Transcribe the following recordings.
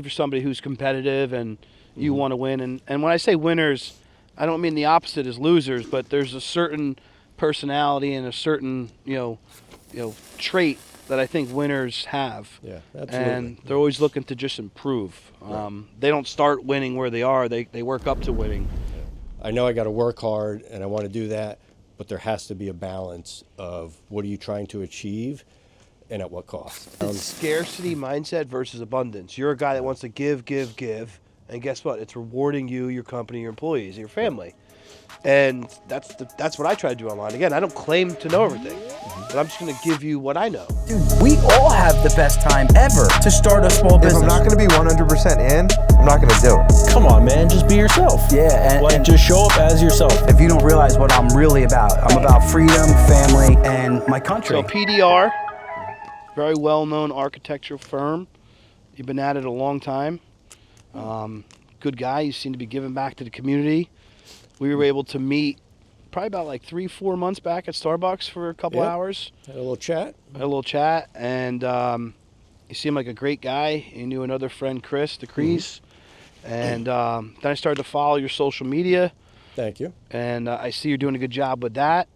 you're somebody who's competitive and you want to win. And when I say winners, I don't mean the opposite as losers, but there's a certain personality and a certain, trait that I think winners have. Yeah, absolutely. And they're always looking to just improve. Right. They don't start winning where they are. They work up to winning. I know I got to work hard and I want to do that, but there has to be a balance of what are you trying to achieve and at what cost. It's scarcity mindset versus abundance. You're a guy that wants to give, and guess what? It's rewarding you, your company, your employees, your family. And that's what I try to do online. Again, I don't claim to know everything, but I'm just going to give you what I know. Dude, we all have the best time ever to start a small business. If I'm not going to be 100% in, I'm not going to do it. Come on, man, just be yourself. Yeah, and just show up as yourself. If you don't realize what I'm really about, I'm about freedom, family, and my country. So PDR, very well-known architecture firm. You've been at it a long time. Good guy. You seem to be giving back to the community. We were able to meet probably about like 3-4 months back at Starbucks for a couple hours. Had a little chat. And you seem like a great guy. You knew another friend, Chris DeCrease. And then I started to follow your social media. Thank you. And I see you're doing a good job with that.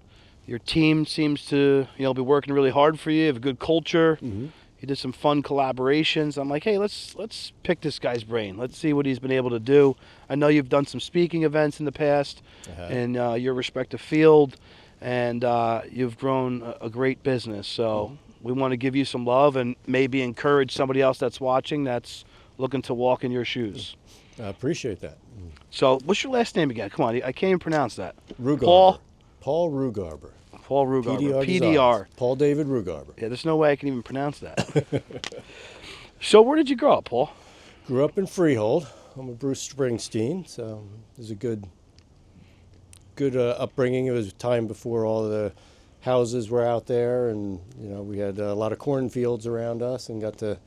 Your team seems to be working really hard for you. You have a good culture. You did some fun collaborations. I'm like, hey, let's pick this guy's brain. Let's see what he's been able to do. I know you've done some speaking events in the past in your respective field, and you've grown a great business. So we want to give you some love and maybe encourage somebody else that's watching that's looking to walk in your shoes. I appreciate that. So what's your last name again? Come on, I can't even pronounce that. Rugarber. Paul Rugarber. Paul Rugarber. PDR. Paul David Rugarber. Yeah, there's no way I can even pronounce that. So where did you grow up, Paul? Grew up in Freehold. I'm a Bruce Springsteen, so it was a good upbringing. It was a time before all the houses were out there, and we had a lot of cornfields around us, and got to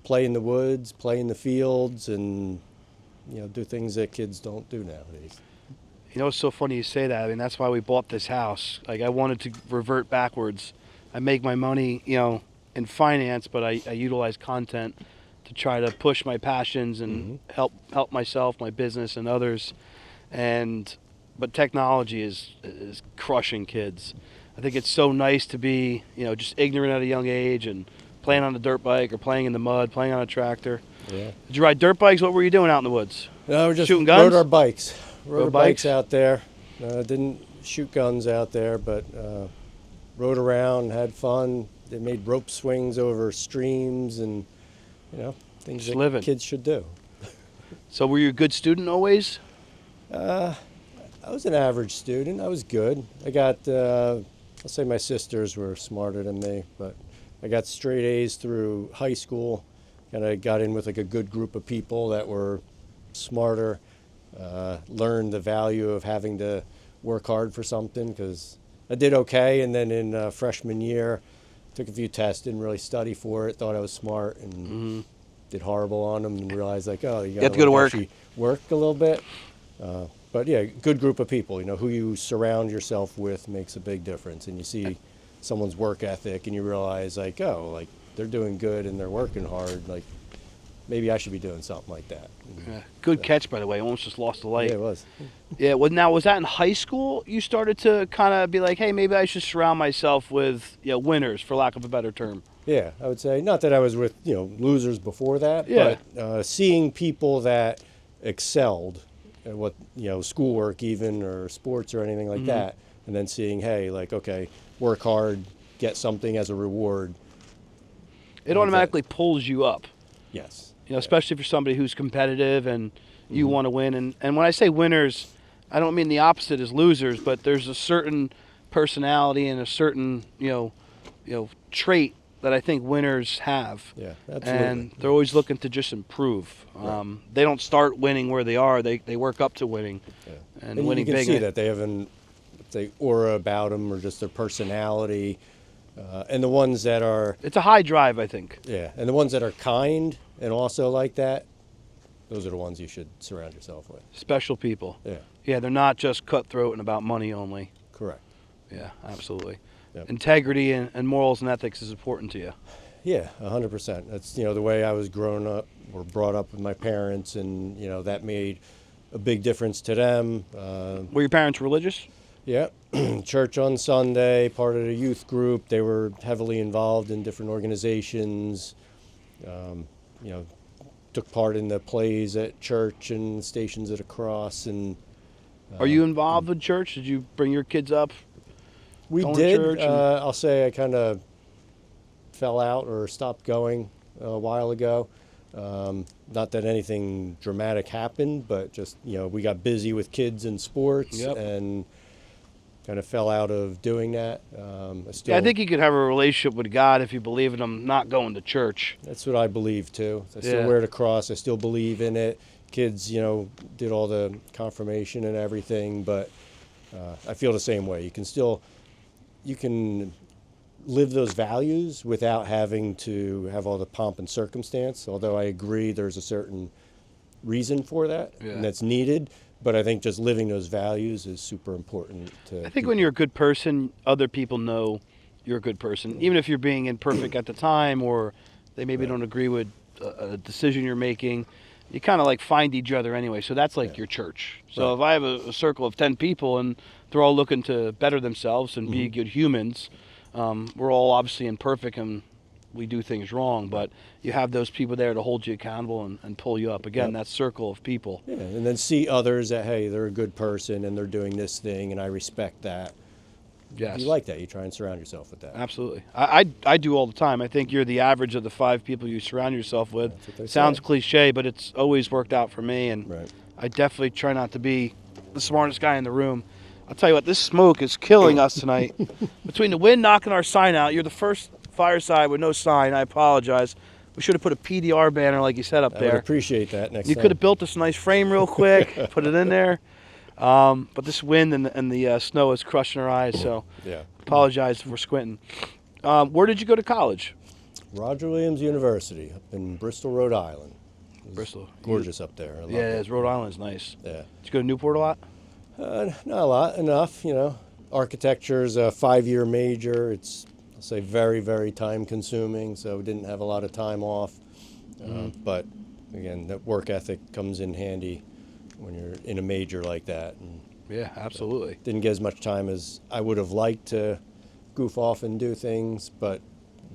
play in the woods, play in the fields, and do things that kids don't do nowadays. It's so funny you say that. I mean, that's why we bought this house. Like, I wanted to revert backwards. I make my money, in finance, but I utilize content to try to push my passions and help myself, my business, and others. But technology is crushing kids. I think it's so nice to be, just ignorant at a young age and playing on a dirt bike or playing in the mud, playing on a tractor. Yeah. Did you ride dirt bikes? What were you doing out in the woods? No, we just shooting guns? Rode our bikes. Rode our bikes bikes out there. Didn't shoot guns out there, but rode around, had fun. They made rope swings over streams and, things just that living. Kids should do. So were you a good student always? I was an average student. I was good. I got, I'll say my sisters were smarter than me, but I got straight A's through high school. And I got in with like a good group of people that were smarter. Learned the value of having to work hard for something, because I did okay, and then in freshman year took a few tests, didn't really study for it, thought I was smart, and did horrible on them, and realized like, oh, you got to go to work. Actually work a little bit. But yeah, good group of people. Who you surround yourself with makes a big difference, and you see someone's work ethic, and you realize like, oh, like they're doing good and they're working hard, like maybe I should be doing something like that. Yeah. Good catch, by the way. Almost just lost the light. Yeah, it was. Yeah. Well, now, was that in high school you started to kind of be like, hey, maybe I should surround myself with winners, for lack of a better term? Yeah, I would say. Not that I was with, losers before that, Yeah. but seeing people that excelled at what, schoolwork even, or sports or anything like that, and then seeing, hey, like, okay, work hard, get something as a reward. It automatically pulls you up. Yes. Especially if you're somebody who's competitive and you want to win. And when I say winners, I don't mean the opposite as losers, but there's a certain personality and a certain, trait that I think winners have. Yeah, absolutely. And they're always looking to just improve. Right. They don't start winning where they are. They work up to winning. Yeah. And winning you can big. see that they have an aura about them, or just their personality. And the ones that are... It's a high drive, I think. Yeah, and the ones that are kind and also like that, those are the ones you should surround yourself with. Special people. Yeah. Yeah, they're not just cutthroat and about money only. Correct. Yeah, absolutely. Yep. Integrity and morals and ethics is important to you. Yeah, 100%. That's, the way I was grown up or brought up with my parents, and, that made a big difference to them. Were your parents religious? Yeah, church on Sunday, part of the youth group. They were heavily involved in different organizations, you know, took part in the plays at church and Stations of the Cross. And Are you involved with church? Did you bring your kids up? we Going to did. church and- I'll say I kind of fell out or stopped going a while ago. Not that anything dramatic happened, but just, we got busy with kids and sports. Yep. And kind of fell out of doing that. I think you could have a relationship with God if you believe in Him, not going to church. That's what I believe too. I still Yeah. wear the cross. I still believe in it. Kids, did all the confirmation and everything, but I feel the same way. You can live those values without having to have all the pomp and circumstance. Although I agree there's a certain reason for that, Yeah. and that's needed. But I think just living those values is super important to I think when you're a good person, other people know you're a good person, even if you're being imperfect at the time, or they maybe don't agree with a decision you're making. You kind of like find each other anyway. So that's like your church. So Right. if I have a circle of 10 people and they're all looking to better themselves and be good humans, we're all obviously imperfect and we do things wrong, but you have those people there to hold you accountable and pull you up. Again, Yep. that circle of people. Yeah, and then see others that, hey, they're a good person and they're doing this thing, and I respect that. Yes. You like that. You try and surround yourself with that. Absolutely. I do all the time. I think you're the average of the 5 people you surround yourself with. That's what they Sounds say. cliche, but it's always worked out for me. And Right. I definitely try not to be the smartest guy in the room. I'll tell you what, this smoke is killing us tonight. Between the wind knocking our sign out, you're the first Fireside with no sign. I apologize. We should have put a PDR banner like you said up I would there. appreciate that next You time. could have built this nice frame real quick, put it in there. But this wind and the snow is crushing our eyes, so Yeah. apologize if we're squinting. Where did you go to college? Roger Williams University up in Bristol, Rhode Island. It was Bristol. Gorgeous up there. I loved Yeah, it. Rhode Island's nice. Yeah. Did you go to Newport a lot? Not a lot, enough, Architecture is a 5-year major. It's, I'll say, very, very time consuming, so we didn't have a lot of time off. But again, that work ethic comes in handy when you're in a major like that. And Yeah, absolutely. didn't get as much time as I would have liked to goof off and do things, but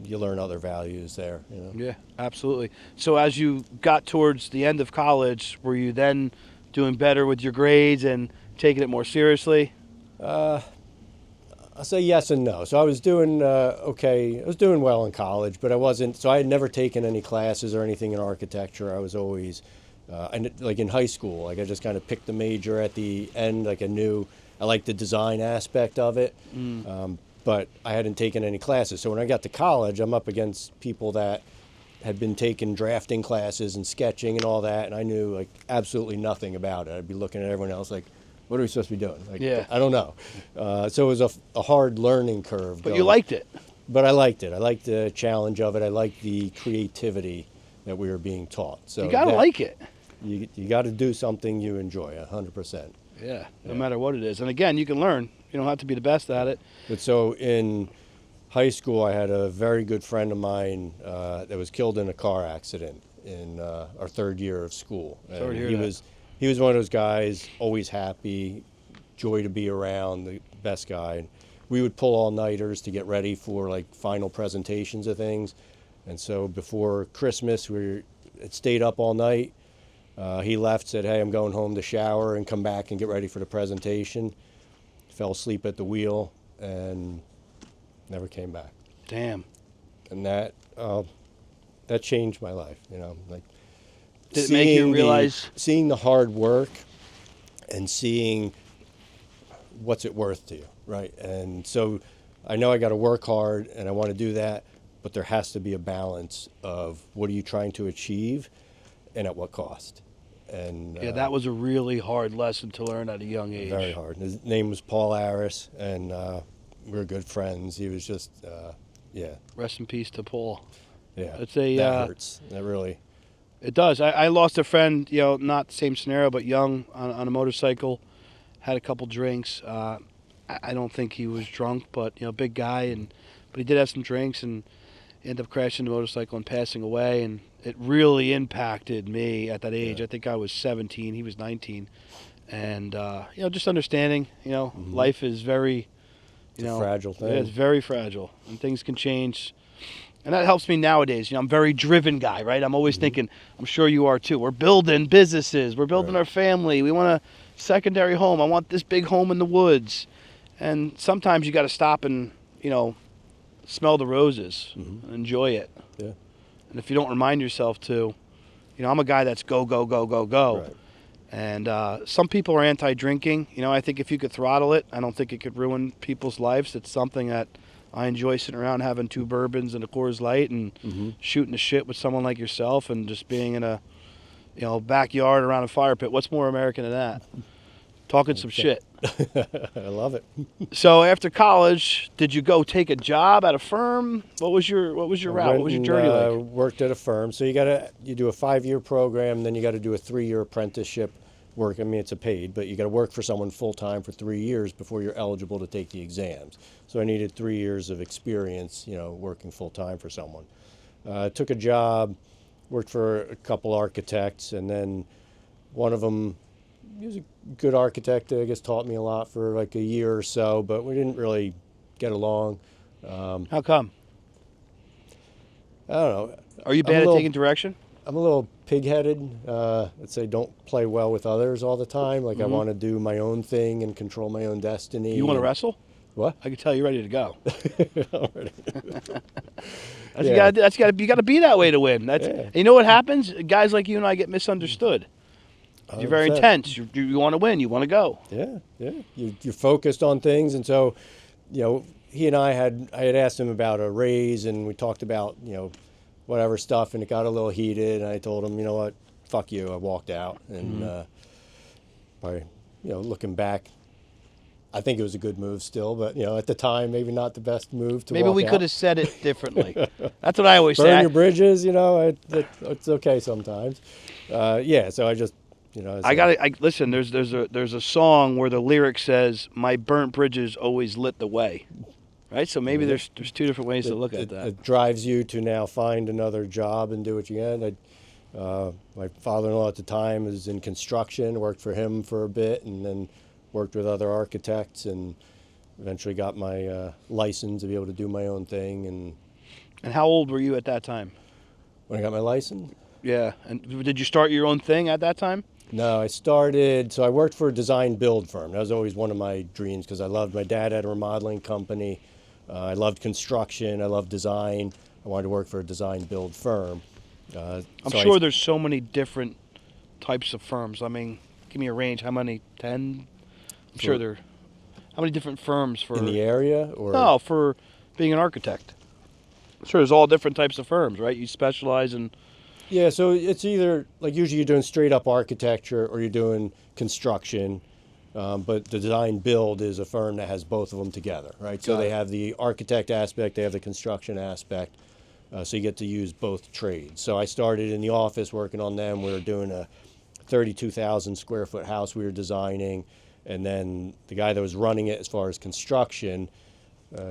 you learn other values there. Yeah, absolutely. So as you got towards the end of college, were you then doing better with your grades and taking it more seriously? I'll say yes and no. So I was doing okay. I was doing well in college, but I wasn't. So I had never taken any classes or anything in architecture. I was always, like in high school, like I just kind of picked the major at the end. Like I liked the design aspect of it, but I hadn't taken any classes. So when I got to college, I'm up against people that had been taking drafting classes and sketching and all that, and I knew like absolutely nothing about it. I'd be looking at everyone else like, what are we supposed to be doing? Like, Yeah. I don't know. So it was a hard learning curve. But you liked it. But I liked it. I liked the challenge of it. I liked the creativity that we were being taught. So You gotta like it. You got to do something you enjoy, 100%. Yeah, no matter what it is. And again, you can learn. You don't have to be the best at it. But so in high school, I had a very good friend of mine that was killed in a car accident in our 3rd year of school. Sorry to And hear he that. was one of those guys, always happy, joy to be around, the best guy. We would pull all-nighters to get ready for like final presentations of things. And so before Christmas, we had stayed up all night. He left, said, hey, I'm going home to shower and come back and get ready for the presentation. Fell asleep at the wheel and never came back. Damn. And that changed my life, like Did it make you seeing realize? seeing the hard work and seeing what's it worth to you, right? And so I know I got to work hard and I want to do that, but there has to be a balance of what are you trying to achieve and at what cost. And Yeah, that was a really hard lesson to learn at a young age. very hard. His name was Paul Harris, and we were good friends. He was just, yeah, Rest in peace to Paul. yeah. It's a, that hurts. That really. It does. I lost a friend, not the same scenario, but young on a motorcycle. Had a couple drinks. I don't think he was drunk, but big guy, but he did have some drinks, and ended up crashing the motorcycle and passing away, and it really impacted me at that age. Yeah. I think I was 17, he was 19, and just understanding, Mm-hmm. life is very, It's a fragile thing. Yeah, it's very fragile, and things can change. And that helps me nowadays. I'm a very driven guy, right? I'm always thinking, I'm sure you are too. We're building businesses. We're building Right. our family. We want a secondary home. I want this big home in the woods. And sometimes you got to stop and, smell the roses and enjoy it. Yeah. And if you don't remind yourself to, I'm a guy that's go, go, go, go, go. Right. And some people are anti-drinking. I think if you could throttle it, I don't think it could ruin people's lives. It's something that I enjoy sitting around having 2 bourbons and a Coors Light and shooting the shit with someone like yourself and just being in a, backyard around a fire pit. What's more American than that? Talking some shit. I love it. So after college, did you go take a job at a firm? What was your route? What was your journey like? Worked at a firm. So you do a 5-year program, then you got to do a 3-year apprenticeship work. I mean, it's a paid, but you got to work for someone full time for 3 years before you're eligible to take the exams. So I needed 3 years of experience, working full time for someone. Took a job, worked for a couple architects, and then one of them, he was a good architect. I guess taught me a lot for like a year or so, but we didn't really get along. How come? I don't know. Are you bad at taking direction? I'm a little pig-headed. Let's say don't play well with others all the time. Like I want to do my own thing and control my own destiny. You want to wrestle? What? I can tell you're ready to go. Already. You got to be that way to win. Yeah. You know what happens? Guys like you and I get misunderstood. You're very 100%. intense. You want to win. You want to go. Yeah, yeah. You're focused on things, and so, he and I had asked him about a raise, and we talked about whatever stuff, and it got a little heated, and I told him, you know what, fuck you. I walked out, and by looking back, I think it was a good move still, but at the time, maybe not the best move to. Maybe walk we out. could have said it differently. That's what I always Burn say. your bridges, it's okay sometimes. So I just. Listen. There's a song where the lyric says, "My burnt bridges always lit the way," right? So maybe there's 2 different ways to look at that. It drives you to now find another job and do what you can. My father-in-law at the time was in construction, worked for him for a bit, and then worked with other architects, and eventually got my license to be able to do my own thing. And how old were you at that time? When I got my license? Yeah. And did you start your own thing at that time? No, I worked for a design build firm. That was always one of my dreams because my dad had a remodeling company. I loved construction. I loved design. I wanted to work for a design build firm. I'm sure there's so many different types of firms. I mean, give me a range. How many? 10? I'm sure there. How many different firms for in the area, or no, for being an architect? I'm sure there's all different types of firms, right? You specialize in. Yeah, so it's either, like usually you're doing straight up architecture or you're doing construction, but the design build is a firm that has both of them together, right? So they have the architect aspect, they have the construction aspect, so you get to use both trades. So I started in the office working on them. We were doing a 32,000 square foot house we were designing, and then the guy that was running it as far as construction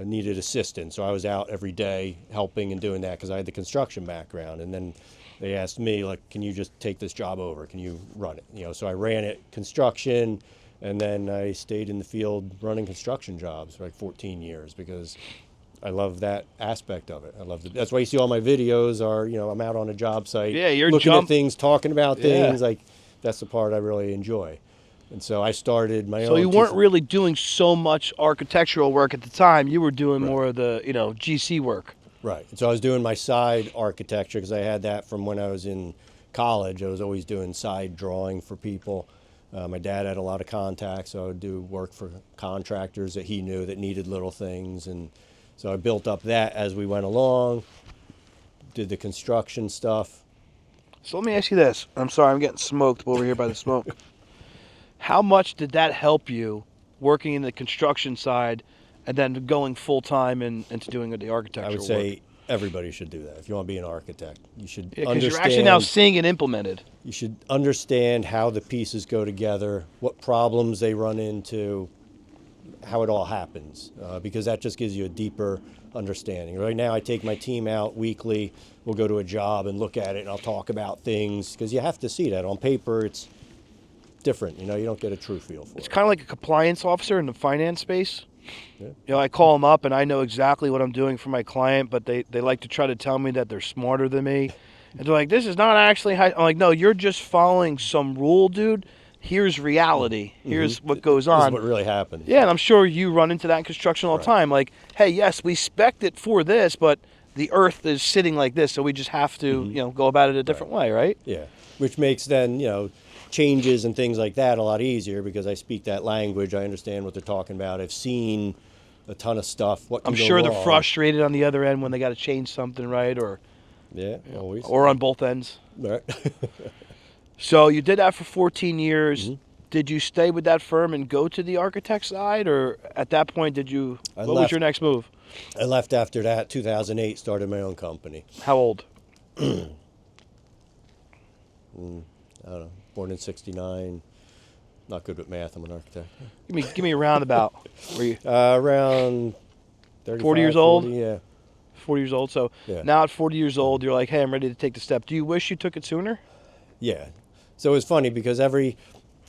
needed assistance. So I was out every day helping and doing that because I had the construction background, and then they asked me, like, can you just take this job over? Can you run it? So I ran it, construction, and then I stayed in the field running construction jobs for like 14 years because I love that aspect of it. That's why you see all my videos are, I'm out on a job site, you're looking at things, talking about things. Yeah. Like, that's the part I really enjoy. And so I started my own. So you weren't really doing so much architectural work at the time. You were doing more of the, GC work. Right. So I was doing my side architecture because I had that from when I was in college. I was always doing side drawing for people. My dad had a lot of contacts, so I would do work for contractors that he knew that needed little things. And so I built up that as we went along, did the construction stuff. So let me ask you this. I'm sorry, I'm getting smoked over here by the smoke. How much did that help you working in the construction side and then going full-time into doing the architecture I would say everybody should do that. If you want to be an architect, you should because understand. you're actually now seeing it implemented. You should understand how the pieces go together, what problems they run into, how it all happens, because that just gives you a deeper understanding. Right now I take my team out weekly, we'll go to a job and look at it, and I'll talk about things, because you have to see that. On paper it's different, you don't get a true feel for It's it. kind of like a compliance officer in the finance space. Yeah. I call them up and I know exactly what I'm doing for my client, but they like to try to tell me that they're smarter than me. And they're like, this is not actually how. I'm like, no, you're just following some rule, dude. Here's reality. Here's what goes This is on. what really happens. Yeah, and I'm sure you run into that in construction all the time. Like, hey, yes, we spec'd it for this, but the earth is sitting like this, so we just have to, go about it a different way, right? Yeah, which makes then, changes and things like that a lot easier, because I speak that language. I understand what they're talking about. I've seen a ton of stuff. What can I'm go sure they're wrong. frustrated on the other end when they got to change something, right? Or Always. or on both ends. Right. So you did that for 14 years. Did you stay with that firm and go to the architect side, or at that point did you? What was left. your next move? I left after that, 2008, started my own company. How old? I don't know, born in 69. Not good with math, I'm an architect. Give me a roundabout. Were you Around 35, 40 years old? 40, yeah. 40 years old? So Yeah. now at 40 years old, you're like, hey, I'm ready to take the step. Do you wish you took it sooner? Yeah. So it was funny because I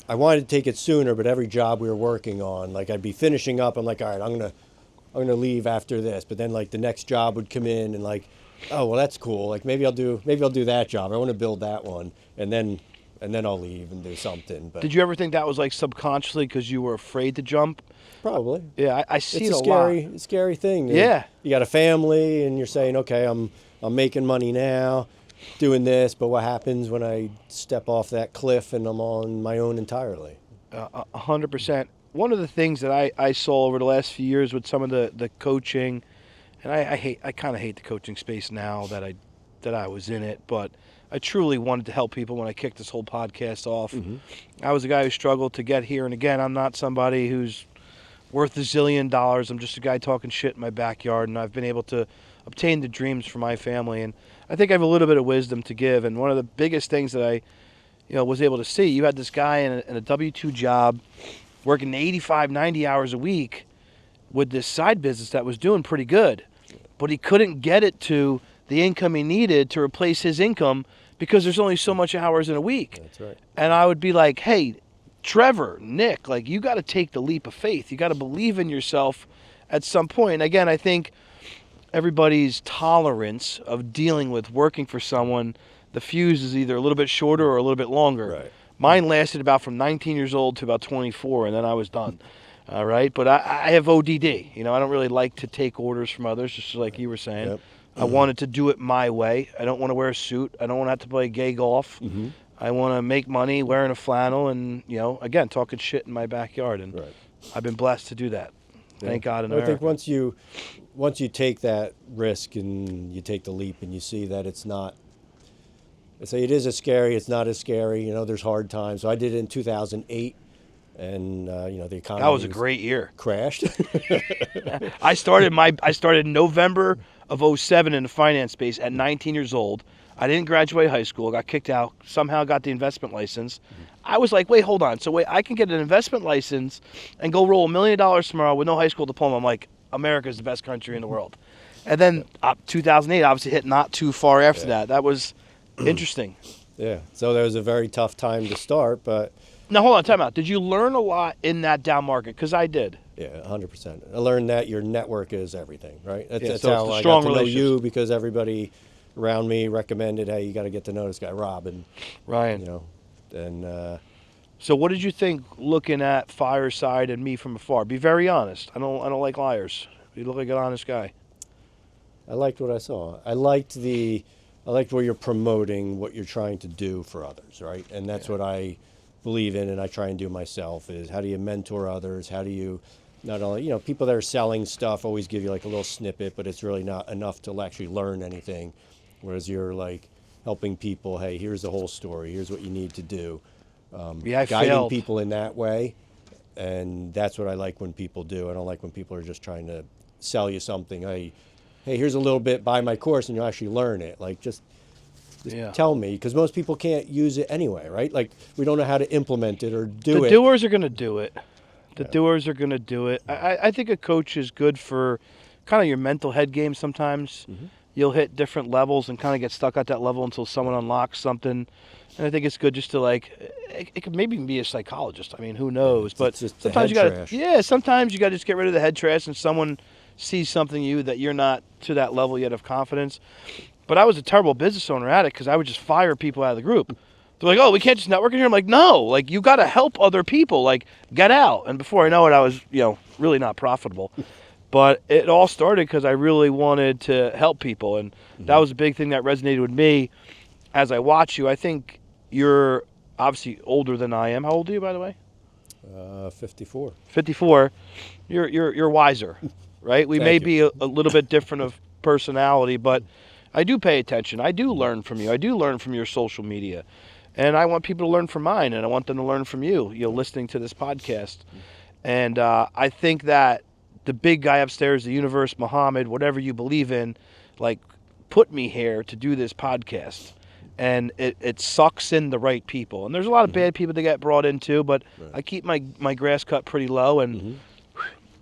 wanted to take it sooner, but every job we were working on, like I'd be finishing up, I'm like, all right, I'm gonna leave after this. But then like the next job would come in and like, oh well, that's cool. Like maybe I'll do that job. I want to build that one, and then I'll leave and do something. But Did you ever think that was like subconsciously because you were afraid to jump? probably. Yeah, I see It's it a lot. scary thing. Yeah. You got a family, and you're saying, okay, I'm making money now, doing this, but what happens when I step off that cliff and I'm on my own entirely? 100%. One of the things that I saw over the last few years with some of the coaching, and I kind of hate the coaching space now that I was in it, but I truly wanted to help people when I kicked this whole podcast off. I was a guy who struggled to get here, and again, I'm not somebody who's worth $1 zillion. I'm just a guy talking shit in my backyard, and I've been able to obtain the dreams for my family, and I think I have a little bit of wisdom to give. And one of the biggest things that I was able to see, you had this guy in a W-2 job working 85, 90 hours a week with this side business that was doing pretty good, but he couldn't get it to the income he needed to replace his income because there's only so much hours in a week. That's right. And I would be like, hey, Trevor, Nick, like you got to take the leap of faith. You got to believe in yourself at some point. And again, I think everybody's tolerance of dealing with working for someone, the fuse is either a little bit shorter or a little bit longer. Right. Mine lasted about from 19 years old to about 24, and then I was done. All right, but I have ODD. I don't really like to take orders from others, just like you were saying. Yep. I wanted to do it my way. I don't want to wear a suit. I don't want to have to play gay golf. I want to make money wearing a flannel and, again, talking shit in my backyard. And Right. I've been blessed to do that. Thank God in I America. think once you take that risk and you take the leap and you see that it's not, I say it is as scary, it's not as scary. There's hard times. So I did it in 2008, and the economy that was a great year. crashed. I started November of 07 in the finance space at 19 years old. I didn't graduate high school, got kicked out, somehow got the investment license. I was like, wait, hold on. So I can get an investment license and go roll $1 million tomorrow with no high school diploma. I'm like, America's the best country in the world. And then 2008 obviously hit not too far after that. That was interesting. Yeah. So that was a very tough time to start, but Now, hold on, time out. Did you learn a lot in that down market? Because I did. yeah, 100%. I learned that your network is everything, right? That's Yeah, that's so it's how the I strong got to know relationships. you, because everybody around me recommended, hey, you got to get to know this guy, Rob, and Ryan. and So what did you think looking at Fireside and me from afar? Be very honest. I don't like liars. You look like an honest guy. I liked what I saw. I liked where you're promoting what you're trying to do for others, right? And that's what I believe in, and I try and do myself, is how do you mentor others? How do you not only, people that are selling stuff always give you like a little snippet, but it's really not enough to actually learn anything. Whereas you're like helping people, hey, here's the whole story. Here's what you need to do. Yeah, I Guiding failed. people in that way. And that's what I like when people do. I don't like when people are just trying to sell you something. Hey, here's a little bit, buy my course, and you'll actually learn it. Like, just Yeah. tell me, because most people can't use it anyway, right? Like, we don't know how to implement it or do The it. doers are going to do it. The doers are going to do it. I think a coach is good for kind of your mental head game sometimes. You'll hit different levels and kind of get stuck at that level until someone unlocks something. And I think it's good just to it could maybe even be a psychologist. I mean, who knows? But just sometimes the head you got trash. sometimes you got to just get rid of the head trash and someone sees something in you that you're not to that level yet of confidence. But I was a terrible business owner at it because I would just fire people out of the group. They're like, oh, we can't just network in here. I'm like, no, like you got to help other people, like get out. And before I know it, I was, really not profitable. But it all started because I really wanted to help people. And that was a big thing that resonated with me as I watch you. I think you're obviously older than I am. How old are you, by the way? 54. 54. You're wiser, right? We may be a little bit different of personality, but I do pay attention. I do learn from you. I do learn from your social media. And I want people to learn from mine, and I want them to learn from you, listening to this podcast. And I think that the big guy upstairs, the universe, Muhammad, whatever you believe in, put me here to do this podcast. And it sucks in the right people. And there's a lot of bad people that get brought in too, but I keep my grass cut pretty low, and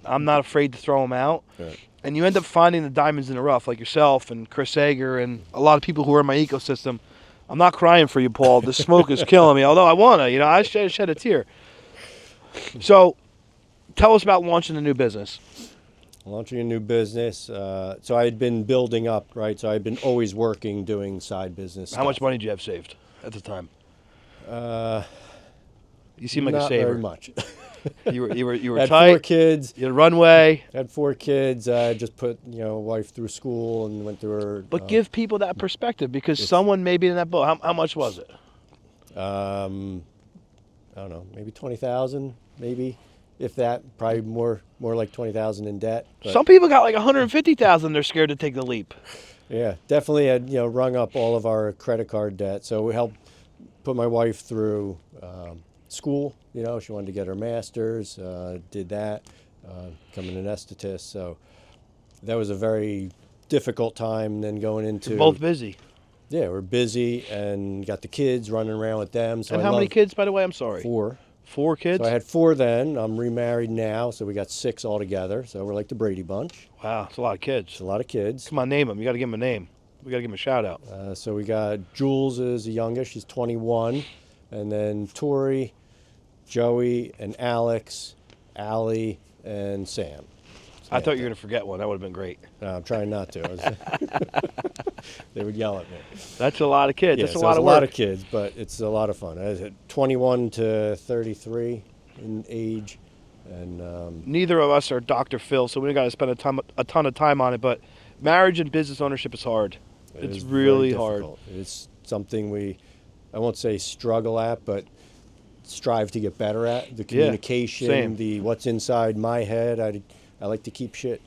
I'm not afraid to throw them out. Right. And you end up finding the diamonds in the rough, like yourself and Chris Sager and a lot of people who are in my ecosystem. I'm not crying for you, Paul. The smoke is killing me, although I want to. I shed a tear. So tell us about launching a new business. Launching a new business. So I had been building up, right? So I had been always working, doing side business How much stuff. money did you have saved at the time? You seem like a Not saver. very much. You were Had tight. 4 kids. You had a runway. Had 4 kids. Just put wife through school and went through her. But give people that perspective because someone may be in that boat. How much was it? I don't know, maybe 20,000, maybe, if that. Probably more like 20,000 in debt. But Some people got like 150,000. They're scared to take the leap. yeah, definitely had rung up all of our credit card debt. So we helped put my wife through school. She wanted to get her master's. Did that, becoming an anesthetist. So that was a very difficult time. Then going into You're both busy. Yeah, we're busy and got the kids running around with them. So And I how many love kids, by the way? I'm sorry. 4. 4 kids? So I had 4 then. I'm remarried now, so we got 6 altogether. So we're like the Brady Bunch. Wow, that's a lot of kids. It's a lot of kids. Come on, name them. You got to give them a name. We got to give them a shout out. So we got Jules is the youngest. She's 21. And then Tori, Joey, and Alex, Allie, and Sam. I thought you were going to forget one. That would have been great. I'm trying not to. They would yell at me. That's a lot of kids. Yeah, That's a so lot it's of a work. lot of kids, but it's a lot of fun. I was at 21 to 33 in age. And Neither of us are Dr. Phil, so we got to spend a ton of time on it. But marriage and business ownership is hard. It's really hard. It's something I won't say struggle at, but strive to get better at. The communication, same. the what's inside my head. I like to keep shit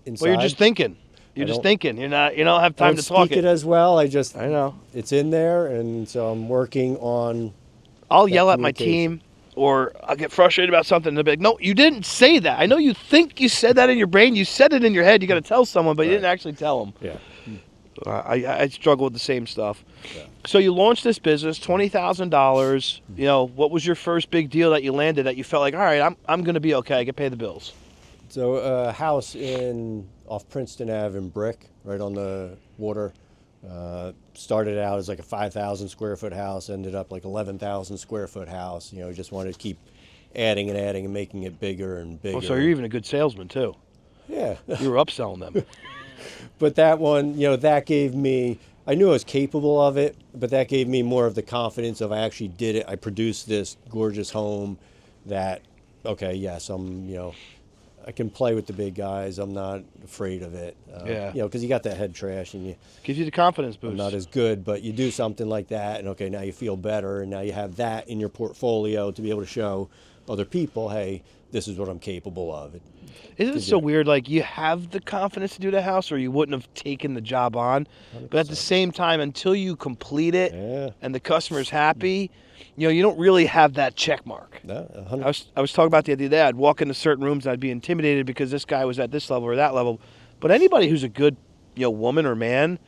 inside. Well, you're just thinking. You're just thinking. You don't have time to talk speak it as well. I know. It's in there, and so I'm working on. I'll that yell at my communication. team, or I'll get frustrated about something. And they'll be like, "No, you didn't say that. I know you think you said that in your brain. You said it in your head. You got to tell someone, but you didn't actually tell them." Yeah. I struggle with the same stuff. Yeah. So you launched this business, $20,000. What was your first big deal that you landed that you felt like, all right, I'm going to be okay. I can pay the bills? So a house off Princeton Ave in Brick, right on the water. Started out as like a 5,000 square foot house, ended up like 11,000 square foot house. Just wanted to keep adding and making it bigger and bigger. Oh, so you're even a good salesman too. Yeah. You were upselling them. But that one, that gave me, I knew I was capable of it, but that gave me more of the confidence of I actually did it. I produced this gorgeous home that, okay, yes, I can play with the big guys. I'm not afraid of it. Because you got that head trash and Gives you the confidence boost. I'm not as good, but you do something like that and okay, now you feel better and now you have that in your portfolio to be able to show other people, hey, this is what I'm capable of. Isn't it so weird? Like you have the confidence to do the house, or you wouldn't have taken the job on. 100%. But at the same time, until you complete it and the customer's happy, you don't really have that check mark. No, I was talking about the other day. I'd walk into certain rooms and I'd be intimidated because this guy was at this level or that level. But anybody who's a good, woman or man,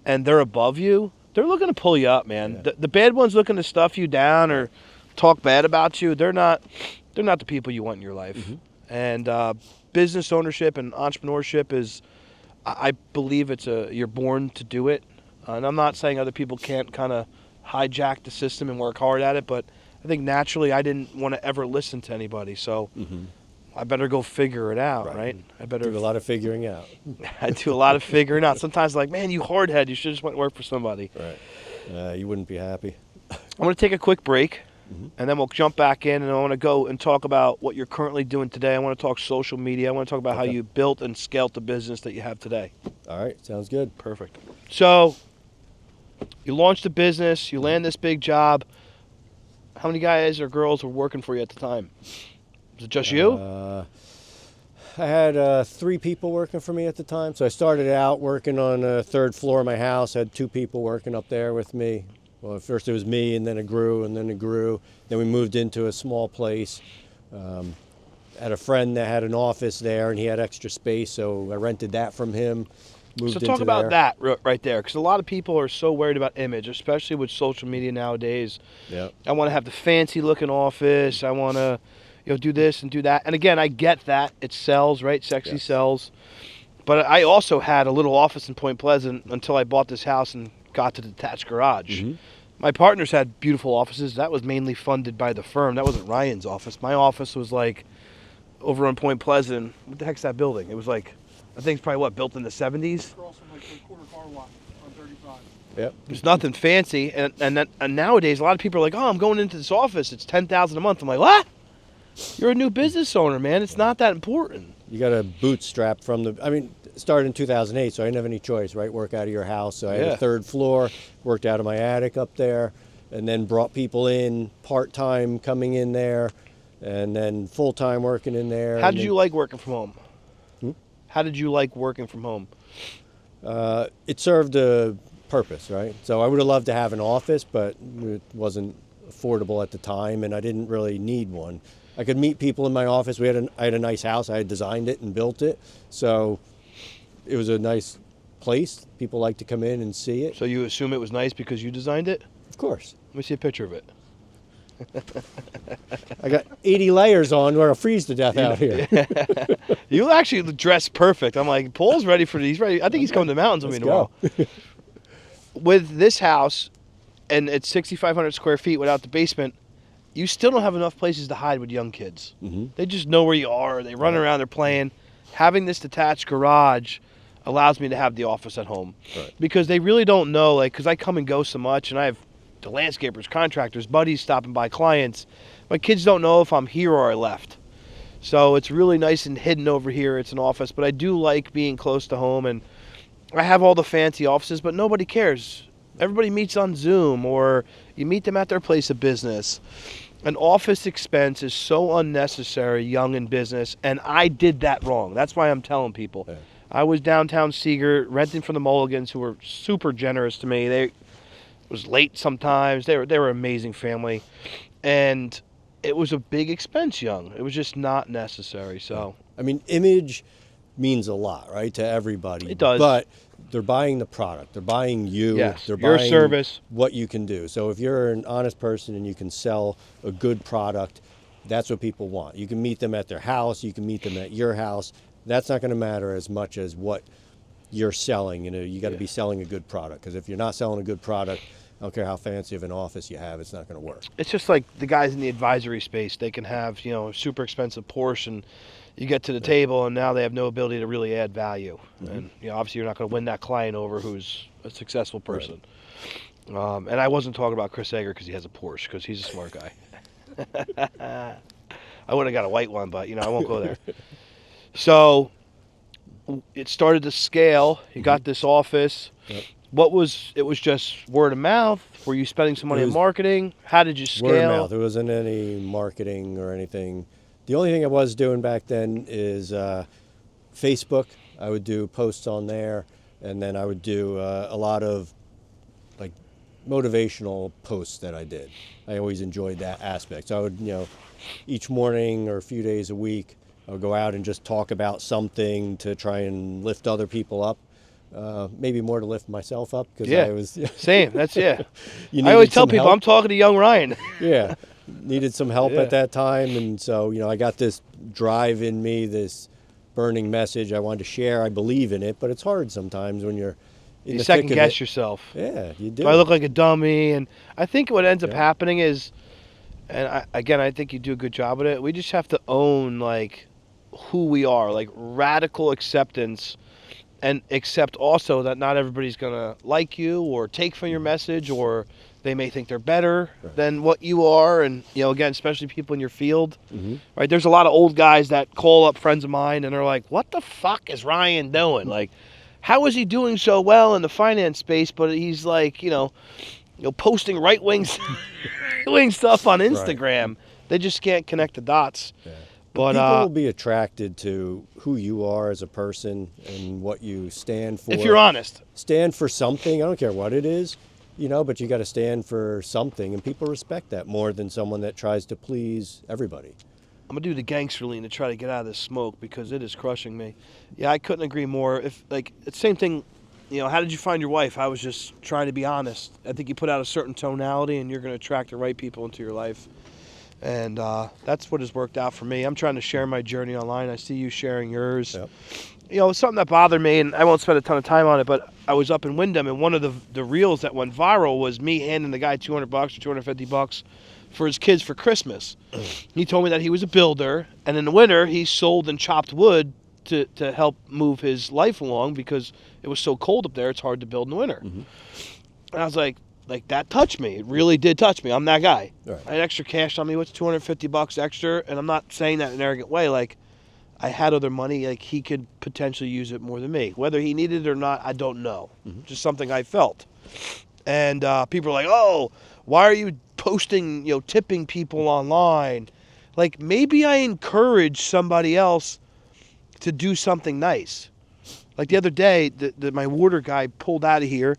and they're above you, they're looking to pull you up, man. Yeah. The bad ones looking to stuff you down or talk bad about you, they're not they're not the people you want in your life. And business ownership and entrepreneurship is, I believe you're born to do it. And I'm not saying other people can't kind of hijack the system and work hard at it, but I think naturally I didn't want to ever listen to anybody. So I better go figure it out, right? I better do a lot of figuring out. I do a lot of figuring out. Sometimes like, man, you hardhead, you should just went and work for somebody. Right. You wouldn't be happy. I'm going to take a quick break, and then we'll jump back in, and I want to go and talk about what you're currently doing today. I want to talk social media. I want to talk about how you built and scaled the business that you have today. All right, sounds good. Perfect. So you launched a business, you land this big job. How many guys or girls were working for you at the time? Was it just you? I had 3 people working for me at the time. So I started out working on the 3rd floor of my house. I had 2 people working up there with me. Well, at first it was me, and then it grew, and then it grew. Then we moved into a small place. Had a friend that had an office there, and he had extra space, so I rented that from him. Moved So into talk about there. that right there, because a lot of people are so worried about image, especially with social media nowadays. Yeah. I want to have the fancy looking office. I want to, do this and do that. And again, I get that it sells, right? Sexy sells. But I also had a little office in Point Pleasant until I bought this house and got to the detached garage. My partners had beautiful offices. That was mainly funded by the firm. That wasn't Ryan's office. My office was like over on Point Pleasant. What the heck's that building? It was like, I think it's probably built in the 70s. Across from like the quarter car lot on 35. Yep. There's nothing fancy. And nowadays, a lot of people are like, oh, I'm going into this office. It's $10,000 a month. I'm like, what? You're a new business owner, man. It's not that important. You got to bootstrap from started in 2008, so I didn't have any choice, right? Work out of your house. So I had a 3rd floor, worked out of my attic up there, and then brought people in part-time coming in there, and then full-time working in there. How did you like working from home? How did you like working from home? It served a purpose, right? So I would have loved to have an office, but it wasn't affordable at the time, and I didn't really need one. I could meet people in my office. I had a nice house. I had designed it and built it, so it was a nice place. People like to come in and see it. So you assume it was nice because you designed it? Of course. Let me see a picture of it. I got 80 layers on where I'll freeze to death out here. You actually dress perfect. I'm like, Paul's ready for these. Ready. I think he's coming to the mountains with me tomorrow. With this house, and it's 6,500 square feet without the basement, you still don't have enough places to hide with young kids. They just know where you are. They run around. They're playing. Having this detached garage allows me to have the office at home. Because they really don't know, because I come and go so much, and I have the landscapers, contractors, buddies stopping by, clients. My kids don't know if I'm here or I left. So it's really nice and hidden over here. It's an office, but I do like being close to home, and I have all the fancy offices, but nobody cares. Everybody meets on Zoom, or you meet them at their place of business. An office expense is so unnecessary, young in business, and I did that wrong. That's why I'm telling people. I was downtown Seagirt, renting from the Mulligans, who were super generous to me. They was late sometimes. They were an amazing family, and it was a big expense, young. It was just not necessary. So image means a lot, right, to everybody. It does. But they're buying the product. They're buying you. Yes, they're your buying service. What you can do. So if you're an honest person and you can sell a good product, that's what people want. You can meet them at their house. You can meet them at your house. That's not going to matter as much as what you're selling. You got to be selling a good product, because if you're not selling a good product, I don't care how fancy of an office you have, it's not going to work. It's just like the guys in the advisory space. They can have, a super expensive Porsche, and you get to the table, and now they have no ability to really add value. And obviously you're not going to win that client over who's a successful person. And I wasn't talking about Chris Egger because he has a Porsche, because he's a smart guy. I would have got a white one, but I won't go there. So it started to scale. You got this office. It was just word of mouth? Were you spending some money on marketing? How did you scale? Word of mouth. There wasn't any marketing or anything. The only thing I was doing back then is Facebook. I would do posts on there, and then I would do a lot of motivational posts that I did. I always enjoyed that aspect. So I would, each morning or a few days a week, I would go out and just talk about something to try and lift other people up. Maybe more to lift myself up, because I was same. That's I needed always tell some people help. I'm talking to young Ryan. Yeah, needed some help Yeah. at that time, and so I got this drive in me, this burning message I wanted to share. I believe in it, but it's hard sometimes when you're in You the second thick of guess it. yourself. Yeah, you do. Do I look like a dummy? And I think what ends up Yeah. happening is, and I think you do a good job with it. We just have to own like who we are, like radical acceptance, and accept also that not everybody's gonna like you or take from your message, or they may think they're better than what you are. And again, especially people in your field, right? There's a lot of old guys that call up friends of mine and they're like, "What the fuck is Ryan doing? Like, how is he doing so well in the finance space, but he's like, posting right wing stuff on Instagram." They just can't connect the dots. Yeah. But people will be attracted to who you are as a person and what you stand for. if you're honest, Stand for something. I don't care what it is, but you got to stand for something, and people respect that more than someone that tries to please everybody. I'm gonna do the gangster lean to try to get out of this smoke because it is crushing me. Yeah, I couldn't agree more. If it's the same thing, how did you find your wife? I was just trying to be honest. I think you put out a certain tonality, and you're gonna attract the right people into your life. And that's what has worked out for me. I'm trying to share my journey online. I see you sharing yours. Yep. Something that bothered me, and I won't spend a ton of time on it, but I was up in Wyndham, and one of the reels that went viral was me handing the guy $200 or $250 for his kids for Christmas. He told me that he was a builder, and in the winter he sold and chopped wood to help move his life along because it was so cold up there. It's hard to build in the winter. And I was like that touched me. It really did touch me. I'm that guy. Right. I had extra cash on me. What's $250 extra? And I'm not saying that in an arrogant way. Like, I had other money. Like, he could potentially use it more than me. Whether he needed it or not, I don't know. Just something I felt. And people are like, "Oh, why are you posting, tipping people online?" Like, maybe I encourage somebody else to do something nice. Like the other day, my water guy pulled out of here.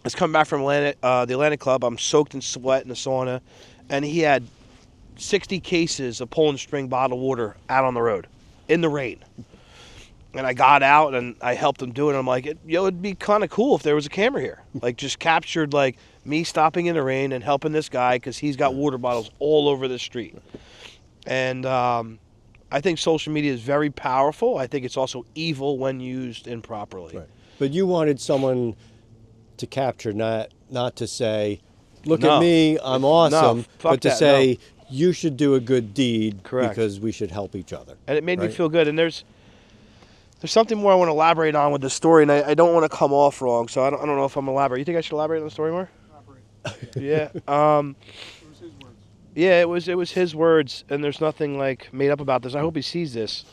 I was coming back from the Atlantic Club. I'm soaked in sweat in the sauna, and he had 60 cases of Poland Spring bottled water out on the road in the rain. And I got out and I helped him do it. And I'm like, it'd be kind of cool if there was a camera here, like just captured like me stopping in the rain and helping this guy because he's got water bottles all over the street. And I think social media is very powerful. I think it's also evil when used improperly. Right. But you wanted someone to capture, not to say, "Look No. at me, I'm awesome," fuck but to that, say, "You should do a good deed Correct. because we should help each other." And it made me Right? feel good. And there's something more I want to elaborate on with the story, and I don't want to come off wrong, so I don't know if I'm elaborate. You think I should elaborate on the story more? Operate. Yeah. It was his words. Yeah, it was his words, and there's nothing like made up about this. I hope he sees this.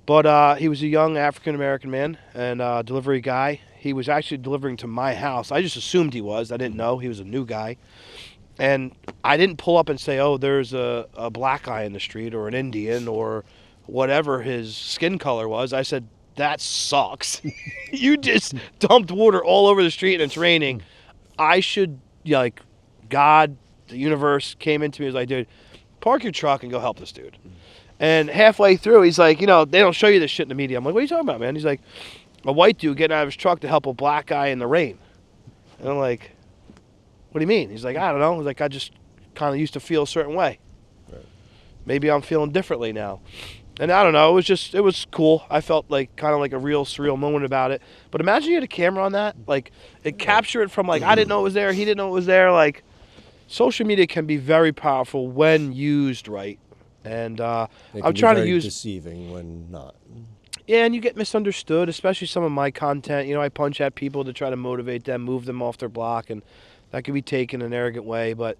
But he was a young African American man and delivery guy. He was actually delivering to my house. I just assumed he was. I didn't know. He was a new guy. And I didn't pull up and say, "Oh, there's a black guy in the street or an Indian or whatever his skin color was." I said, "That sucks. You just dumped water all over the street and it's raining. I should, God, the universe came into me, was like, dude, park your truck and go help this dude." And halfway through, he's like, they don't show you this shit in the media. I'm like, "What are you talking about, man?" He's like, "A white dude getting out of his truck to help a black guy in the rain." And I'm like, "What do you mean?" He's like, "I don't know." He's like, "I just kind of used to feel a certain way. Maybe I'm feeling differently now." And I don't know. It was cool. I felt kind of like a real surreal moment about it. But imagine you had a camera on that. Like, it captured it from I didn't know it was there. He didn't know it was there. Like, social media can be very powerful when used right. And It can I'm be trying to very use. deceiving when not. Yeah, and you get misunderstood, especially some of my content. I punch at people to try to motivate them, move them off their block, and that can be taken in an arrogant way. But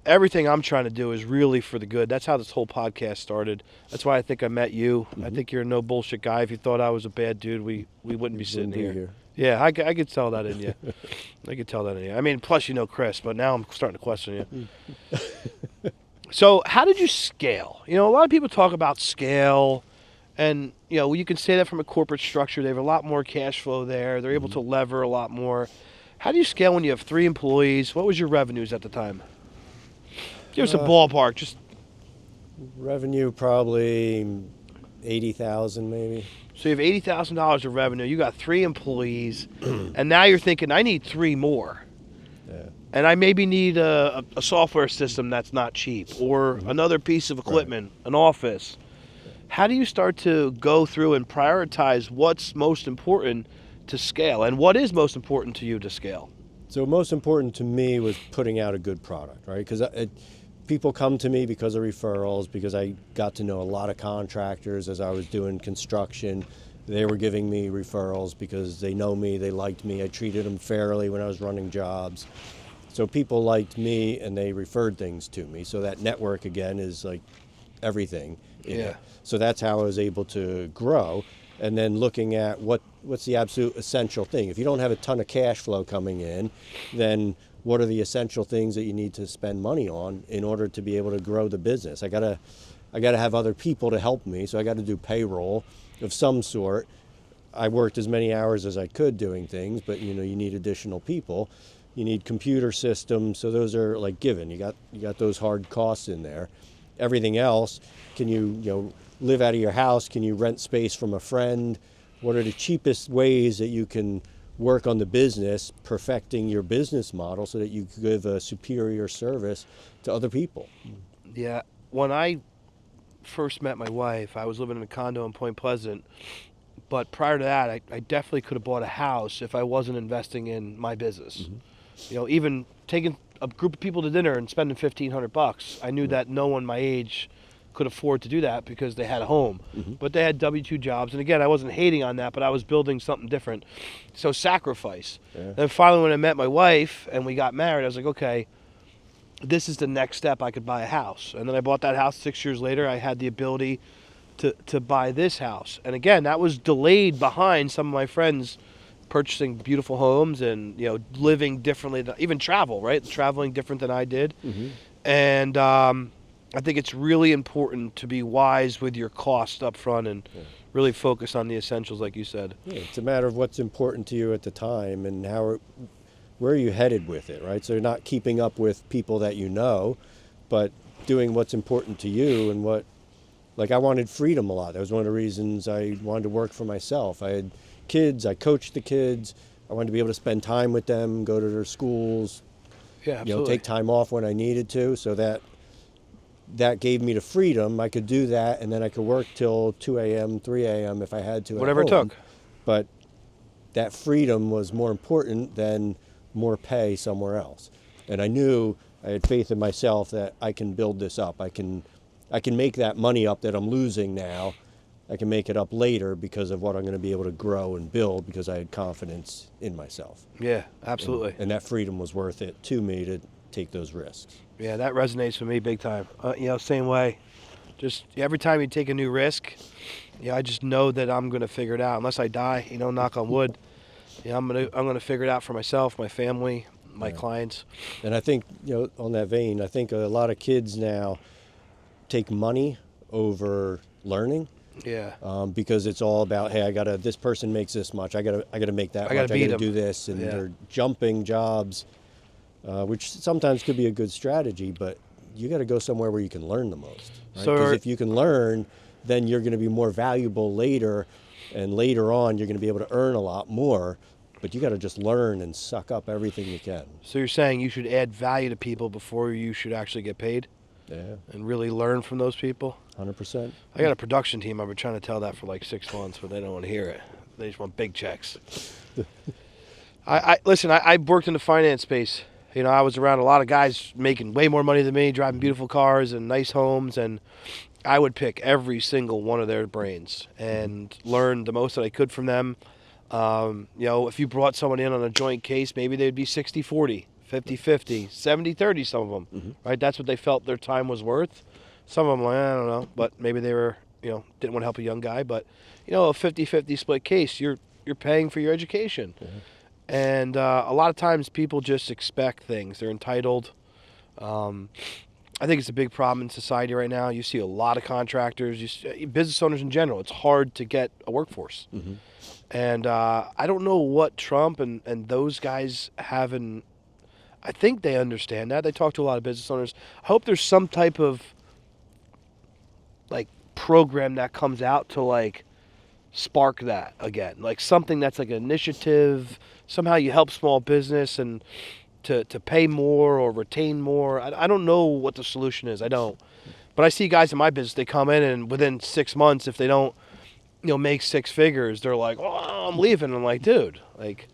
everything I'm trying to do is really for the good. That's how this whole podcast started. That's why I think I met you. I think you're a no bullshit guy. If you thought I was a bad dude, we wouldn't be sitting Wouldn't be here. Yeah, I could tell that in you. I could tell that in you. I mean, plus you know Chris, but now I'm starting to question you. So how did you scale? A lot of people talk about scale, and you can say that from a corporate structure. They have a lot more cash flow there. They're able to lever a lot more. How do you scale when you have 3 employees? What was your revenues at the time? Give us a ballpark. Just Revenue probably 80,000 maybe. so you have $80,000 of revenue. You got 3 employees, and now you're thinking, I need 3 more. Yeah. and I maybe need a software system that's not cheap, or another piece of equipment, an office. How do you start to go through and prioritize what's most important to scale, and what is most important to you to scale? So most important to me was putting out a good product, right? Because people come to me because of referrals, because I got to know a lot of contractors as I was doing construction. They were giving me referrals because they know me, they liked me, I treated them fairly when I was running jobs. So people liked me and they referred things to me. So that network, again, is like everything. Yeah. So that's how I was able to grow. And then looking at what's the absolute essential thing. If you don't have a ton of cash flow coming in, then what are the essential things that you need to spend money on in order to be able to grow the business? I gotta have other people to help me, so I got to do payroll of some sort. I worked as many hours as I could doing things, but you need additional people. You need computer systems, so those are like given. You got those hard costs in there. Everything else, can you live out of your house? Can you rent space from a friend? What are the cheapest ways that you can work on the business, perfecting your business model so that you can give a superior service to other people? Yeah. When I first met my wife, I was living in a condo in Point Pleasant. But prior to that, I definitely could have bought a house if I wasn't investing in my business. Even taking a group of people to dinner and spending $1,500, I knew that no one my age could afford to do that because they had a home. But they had W-2 jobs. And again, I wasn't hating on that, but I was building something different. So sacrifice. Yeah. And finally, when I met my wife and we got married, I was like, okay, this is the next step. I could buy a house. And then I bought that house 6 years later. I had the ability to buy this house. And again, that was delayed behind some of my friends purchasing beautiful homes and living differently, even travel, right? Traveling different than I did. And I think it's really important to be wise with your cost up front and really focus on the essentials, like you said. Yeah, it's a matter of what's important to you at the time and where are you headed with it, right? So you're not keeping up with people that you know, but doing what's important to you and like I wanted freedom a lot. That was one of the reasons I wanted to work for myself. I had kids, I coached the kids. I wanted to be able to spend time with them, go to their schools, Yeah, absolutely. take time off when I needed to. So that gave me the freedom. I could do that, and then I could work till 2 a.m., 3 a.m. if I had to. Whatever it at home. took. But that freedom was more important than more pay somewhere else. And I knew, I had faith in myself that I can build this up. I can make that money up that I'm losing now. I can make it up later because of what I'm going to be able to grow and build because I had confidence in myself. Yeah, absolutely. And that freedom was worth it to me to take those risks. Yeah, that resonates with me big time. Same way. Just every time you take a new risk, I just know that I'm going to figure it out. Unless I die, knock on wood. I'm gonna figure it out for myself, my family, my clients. And I think, on that vein, I think a lot of kids now take money over learning. Yeah. Because it's all about, hey, this person makes this much. I gotta make that much. I gotta do this, and they're jumping jobs, which sometimes could be a good strategy, but you got to go somewhere where you can learn the most. Right? Because if you can learn, then you're going to be more valuable later, and later on you're going to be able to earn a lot more. But you got to just learn and suck up everything you can. So you're saying you should add value to people before you should actually get paid? Yeah. And really learn from those people? 100%. I got a production team. I've been trying to tell that for like 6 months, but they don't want to hear it. They just want big checks. Listen, I worked in the finance space. I was around a lot of guys making way more money than me, driving beautiful cars and nice homes, and I would pick every single one of their brains and learn the most that I could from them. If you brought someone in on a joint case, maybe they'd be 60-40, 50-50, 70-30, some of them, right? That's what they felt their time was worth. Some of them, I don't know, but maybe they were, didn't want to help a young guy, but, a 50-50 split case, you're paying for your education. And a lot of times people just expect things. They're entitled. I think it's a big problem in society right now. You see a lot of contractors, business owners in general. It's hard to get a workforce. And I don't know what Trump and those guys have in. I think they understand that. They talk to a lot of business owners. I hope there's some type of program that comes out to spark that again. Like something that's like an initiative. Somehow you help small business and to pay more or retain more. I don't know what the solution is. I don't. But I see guys in my business, they come in and within 6 months, if they don't, make six figures, they're like, oh, I'm leaving. I'm like, dude, like,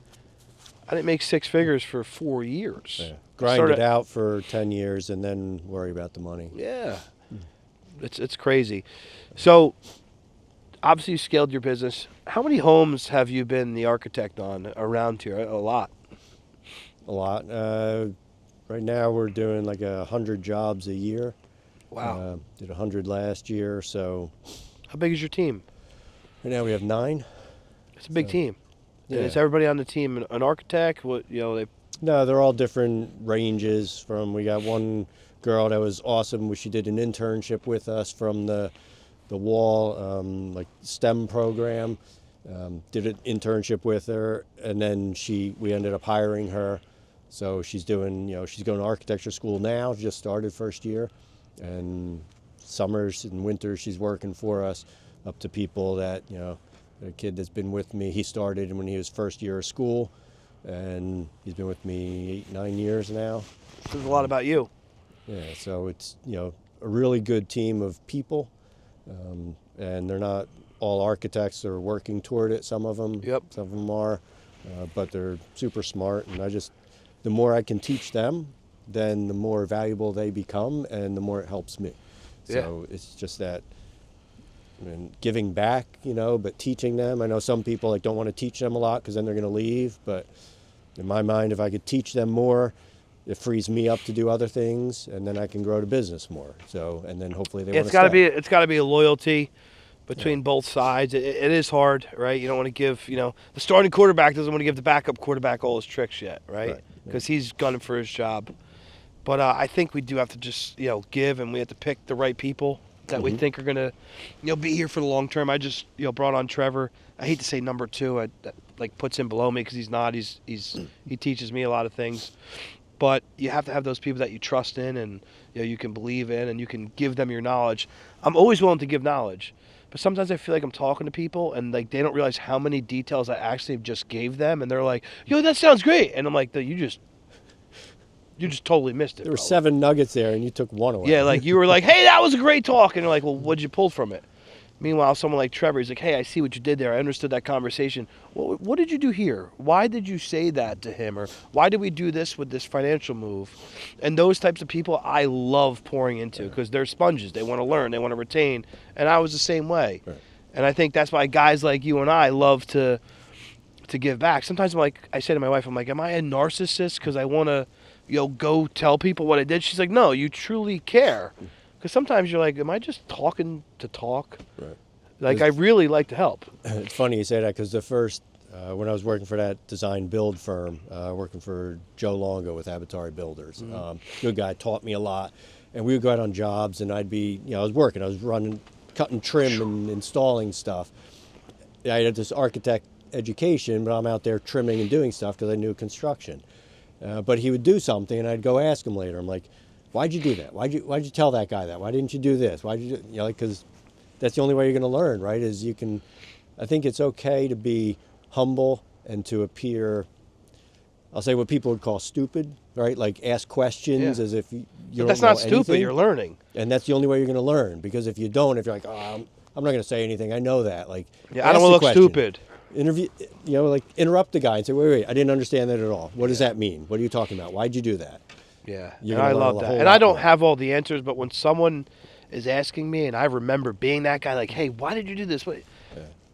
I didn't make six figures for 4 years. Yeah. Grind it out for 10 years and then worry about the money. Yeah. It's crazy. So, obviously you scaled your business. How many homes have you been the architect on around here? A lot. A lot. Right now we're doing like 100 jobs a year. Wow. Did 100 last year, so. How big is your team? Right now we have 9. It's a big team. Yeah. And is everybody on the team an architect? What they? No, they're all different ranges. We got one girl that was awesome. She did an internship with us from the wall, like STEM program. Did an internship with her, and then we ended up hiring her. So she's doing, she's going to architecture school now. Just started first year, and summers and winters she's working for us. Up to people that a kid that's been with me. He started when he was first year of school, and he's been with me 8-9 years now. Says a lot about you. Yeah, so it's a really good team of people, and they're not all architects. They're working toward it. Some of them, Yep. Some of them are, but they're super smart. And the more I can teach them, then the more valuable they become, and the more it helps me. So it's just that. And giving back, but teaching them. I know some people don't want to teach them a lot because then they're going to leave. But in my mind, if I could teach them more, it frees me up to do other things, and then I can grow the business more. So, and then hopefully they want to stay. It's got to be a loyalty between both sides. It is hard, right? You don't want to give, the starting quarterback doesn't want to give the backup quarterback all his tricks yet, right? Because he's gunning for his job. But I think we do have to just, give, and we have to pick the right people that we think are going to, be here for the long term. I just, brought on Trevor. I hate to say number 2. That puts him below me because he's not. He teaches me a lot of things. But you have to have those people that you trust in and you can believe in, and you can give them your knowledge. I'm always willing to give knowledge, but sometimes I feel like I'm talking to people and they don't realize how many details I actually just gave them, and they're like, "Yo, that sounds great," and I'm like, "You just totally missed it." There were bro. 7 nuggets there, and you took 1 away. Yeah, you were like, "Hey, that was a great talk," and they're like, "Well, what'd you pull from it?" Meanwhile, someone like Trevor, he's like, "Hey, I see what you did there. I understood that conversation. What did you do here? Why did you say that to him? Or why did we do this with this financial move?" And those types of people I love pouring into because they're sponges. They want to learn. They want to retain. And I was the same way. Right. And I think that's why guys like you and I love to give back. Sometimes I say to my wife, I'm like, am I a narcissist because I want to go tell people what I did? She's like, no, you truly care. Because sometimes you're like, am I just talking to talk? Right. I really like to help. It's funny you say that because the first, when I was working for that design build firm, working for Joe Longo with Avatari Builders, good guy, taught me a lot. And we would go out on jobs, and I'd be, I was running, cutting trim and installing stuff. I had this architect education, but I'm out there trimming and doing stuff because I knew construction. But he would do something, and I'd go ask him later. I'm like, why'd you do that? Why'd you tell that guy that? Why didn't you do this? Why'd you do, because that's the only way you're going to learn, right? I think it's okay to be humble and to appear, I'll say what people would call stupid, right? Like ask questions as if you don't that's know not stupid, anything. you're learning. And that's the only way you're going to learn, because if you're like, oh, I'm not going to say anything, I know that. I don't want to look stupid. Interrupt the guy and say, wait, I didn't understand that at all. What does that mean? What are you talking about? Why'd you do that? Yeah, and I love that. And I don't have all the answers, but when someone is asking me, and I remember being that guy, like, hey, why did you do this?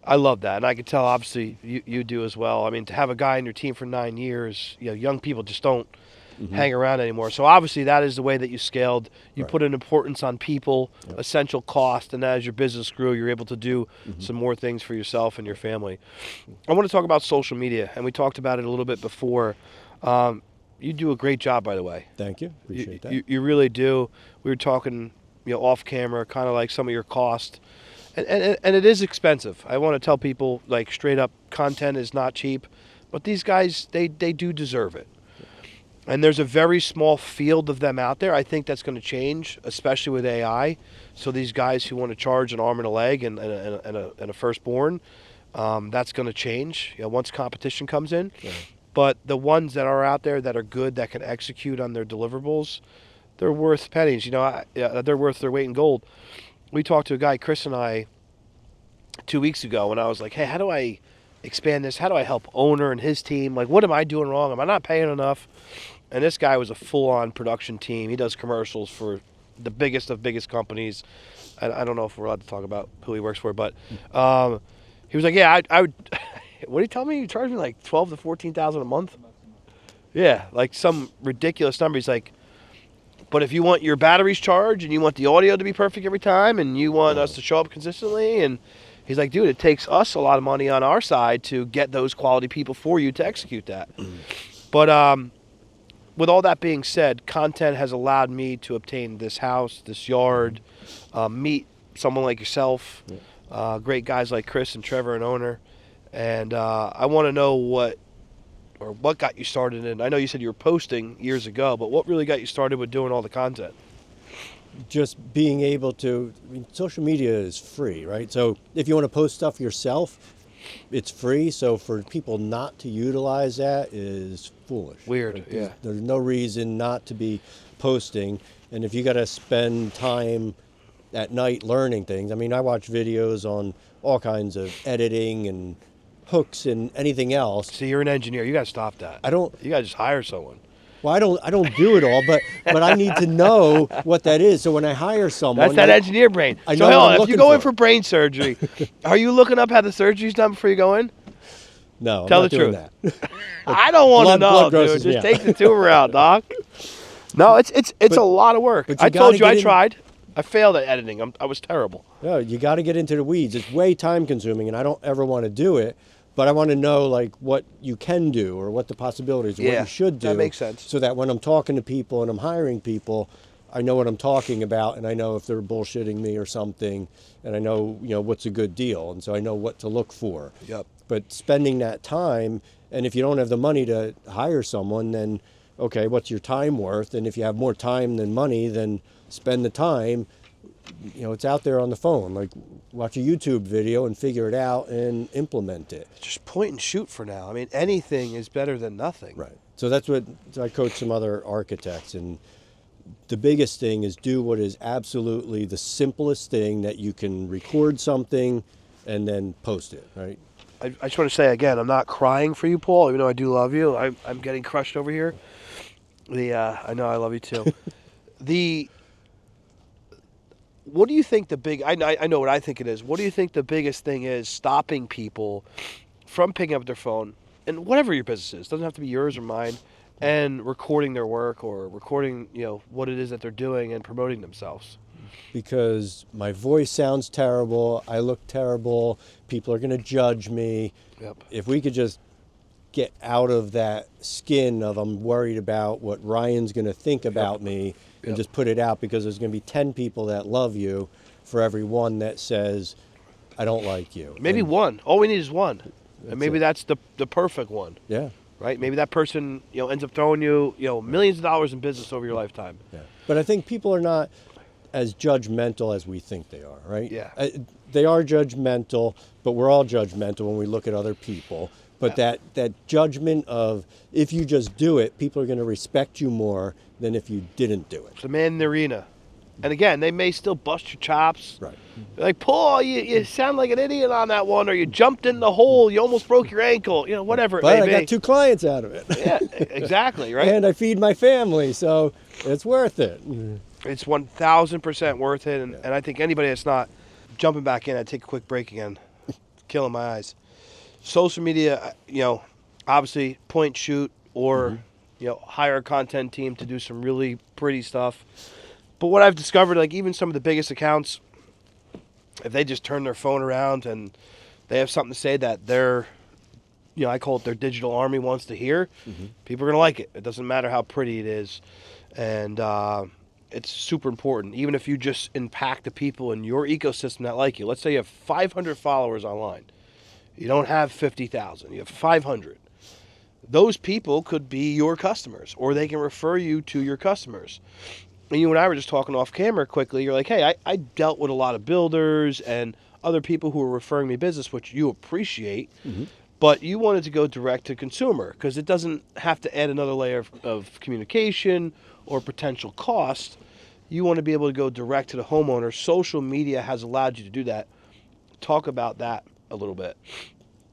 I love that, and I can tell, obviously, you do as well. I mean, to have a guy in your team for 9 years, young people just don't hang around anymore. So obviously, that is the way that you scaled. You put an importance on people, essential cost, and as your business grew, you're able to do some more things for yourself and your family. I want to talk about social media, and we talked about it a little bit before. You do a great job, by the way. Thank you. Appreciate that. You really do. We were talking, off camera, kind of like some of your cost, and it is expensive. I want to tell people, like, straight up, content is not cheap, but these guys, they do deserve it. And there's a very small field of them out there. I think that's going to change, especially with AI. So these guys who want to charge an arm and a leg and a firstborn, that's going to change once competition comes in. Yeah. But the ones that are out there that are good, that can execute on their deliverables, they're worth pennies. They're worth their weight in gold. We talked to a guy, Chris and I, 2 weeks ago, and I was like, hey, how do I expand this? How do I help owner and his team? Like, what am I doing wrong? Am I not paying enough? And this guy was a full-on production team. He does commercials for the biggest of biggest companies. I don't know if we're allowed to talk about who he works for, but he was like, yeah, I would. What did he tell me? You charge me like $12,000 to $14,000 a month. Yeah, like some ridiculous number. He's like, but if you want your batteries charged and you want the audio to be perfect every time and you want us to show up consistently, and he's like, dude, it takes us a lot of money on our side to get those quality people for you to execute that. But with all that being said, content has allowed me to obtain this house, this yard, meet someone like yourself, great guys like Chris and Trevor and owner. And I want to know what got you started in. I know you said you were posting years ago, but what really got you started with doing all the content? Just being able to, social media is free, right? So if you want to post stuff yourself, it's free. So for people not to utilize that is foolish. Weird, right? yeah. There's no reason not to be posting. And if you got to spend time at night learning things, I mean, I watch videos on all kinds of editing and hooks and anything else. See, you're an engineer. You got to stop that. You got to just hire someone. Well, I don't do it all, but I need to know what that is. So when I hire someone, That's that engineer brain. I So know hold what on, I'm if you looking go in for. for brain surgery, are you looking up how the surgery's done before you go in? No, Tell I'm not the doing truth. that. I don't want to know, blood dude. grosses me Just out. take the tumor out, doc. No, it's a lot of work. but you I gotta told you get I in- tried. I failed at editing. I was terrible. No, you got to get into the weeds. It's way time consuming, and I don't ever want to do it. But I want to know like what you can do or what the possibilities, or what Yeah, you should do. that makes sense. So that when I'm talking to people and I'm hiring people, I know what I'm talking about, and I know if they're bullshitting me or something, and I know what's a good deal, and so I know what to look for. Yep. But spending that time, and if you don't have the money to hire someone, then okay, what's your time worth? And if you have more time than money, then spend the time. It's out there on the phone. Like, watch a YouTube video and figure it out and implement it. Just point and shoot for now. I mean, anything is better than nothing. Right. So that's what I coach some other architects, and the biggest thing is do what is absolutely the simplest thing that you can record something and then post it. Right. I just want to say again, I'm not crying for you, Paul, even though I do love you. I'm getting crushed over here. I know I love you too. What do you think I know what I think it is. What do you think the biggest thing is stopping people from picking up their phone, and whatever your business is, doesn't have to be yours or mine, and recording their work or recording, what it is that they're doing and promoting themselves? Because my voice sounds terrible, I look terrible, people are going to judge me. Yep. If we could just get out of that skin of I'm worried about what Ryan's going to think about me, and just put it out, because there's going to be 10 people that love you for every one that says, I don't like you. Maybe one. All we need is one. And maybe that's the perfect one. Yeah. Right? Maybe that person, ends up throwing you, millions of dollars in business over your lifetime. Yeah. But I think people are not as judgmental as we think they are, right? Yeah. They are judgmental, but we're all judgmental when we look at other people. But that judgment of, if you just do it, people are going to respect you more than if you didn't do it. It's a man in the arena. And again, they may still bust your chops. Right. They're like, Paul, you sound like an idiot on that one, or you jumped in the hole, you almost broke your ankle, whatever it But may I be. got 2 clients out of it. Yeah, exactly, right? And I feed my family, so it's worth it. It's 1,000% worth it, and I think anybody that's not jumping back in, I'd take a quick break again. Killing my eyes. Social media, obviously point, shoot, or hire a content team to do some really pretty stuff. But what I've discovered, like even some of the biggest accounts, if they just turn their phone around and they have something to say that their, I call it their digital army wants to hear, people are going to like it. It doesn't matter how pretty it is. And it's super important. Even if you just impact the people in your ecosystem that like you. Let's say you have 500 followers online. You don't have 50,000. You have 500. Those people could be your customers, or they can refer you to your customers. And you and I were just talking off camera quickly. You're like, hey, I dealt with a lot of builders and other people who are referring me business, which you appreciate. But you wanted to go direct to consumer because it doesn't have to add another layer of communication or potential cost. You want to be able to go direct to the homeowner. Social media has allowed you to do that. Talk about that a little bit.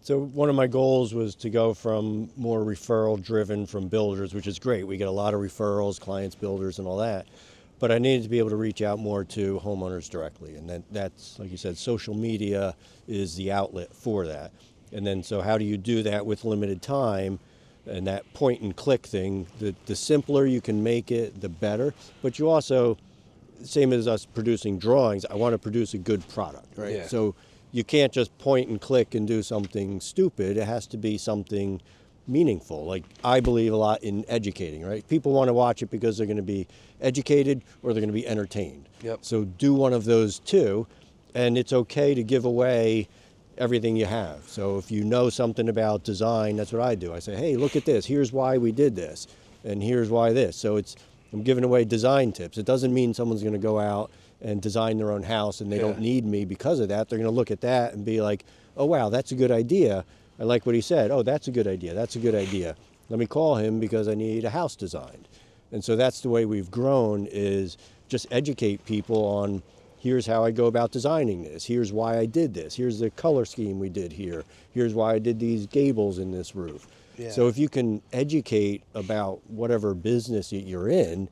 So one of my goals was to go from more referral driven from builders, which is great. We get a lot of referrals, clients, builders, and all that. But I needed to be able to reach out more to homeowners directly. And that's, like you said, social media is the outlet for that. And then, so how do you do that with limited time? And that point and click thing, the simpler you can make it, the better. But you also, same as us producing drawings, I want to produce a good product, right? Yeah. So you can't just point and click and do something stupid. It has to be something meaningful. Like, I believe a lot in educating, right? People want to watch it because they're going to be educated or they're going to be entertained. Yep. So do one of those two, and it's okay to give away everything you have. So if you know something about design, that's what I do. I say, hey, look at this. Here's why we did this, and here's why this. So I'm giving away design tips. It doesn't mean someone's going to go out and design their own house and they don't need me because of that. They're going to look at that and be like, oh, wow, that's a good idea. I like what he said. Oh, that's a good idea. That's a good idea. Let me call him because I need a house designed. And so that's the way we've grown, is just educate people on, here's how I go about designing this. Here's why I did this. Here's the color scheme we did here. Here's why I did these gables in this roof. Yeah. So if you can educate about whatever business that you're in,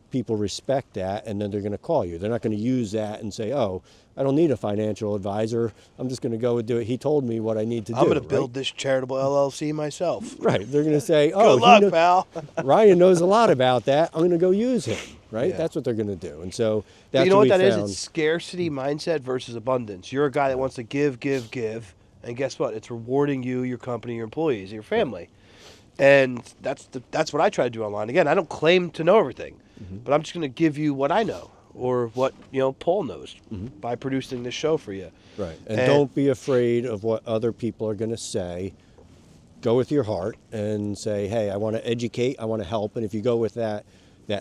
people respect that, and then they're going to call you. They're not going to use that and say, oh, I don't need a financial advisor. I'm just going to go and do it. He told me what I need to do. I'm going to build this charitable LLC myself. Right. They're going to say, oh, Good luck, pal. Ryan knows a lot about that. I'm going to go use him. Right. Yeah. That's what they're going to do. And so But that's you know what we that is? found. It's scarcity mindset versus abundance. You're a guy that wants to give. And guess what? It's rewarding you, your company, your employees, your family. And that's what I try to do online. Again, I don't claim to know everything, but I'm just going to give you what I know, or what Paul knows by producing this show for you. Right. And don't be afraid of what other people are going to say. Go with your heart and say, hey, I want to educate, I want to help. And if you go with that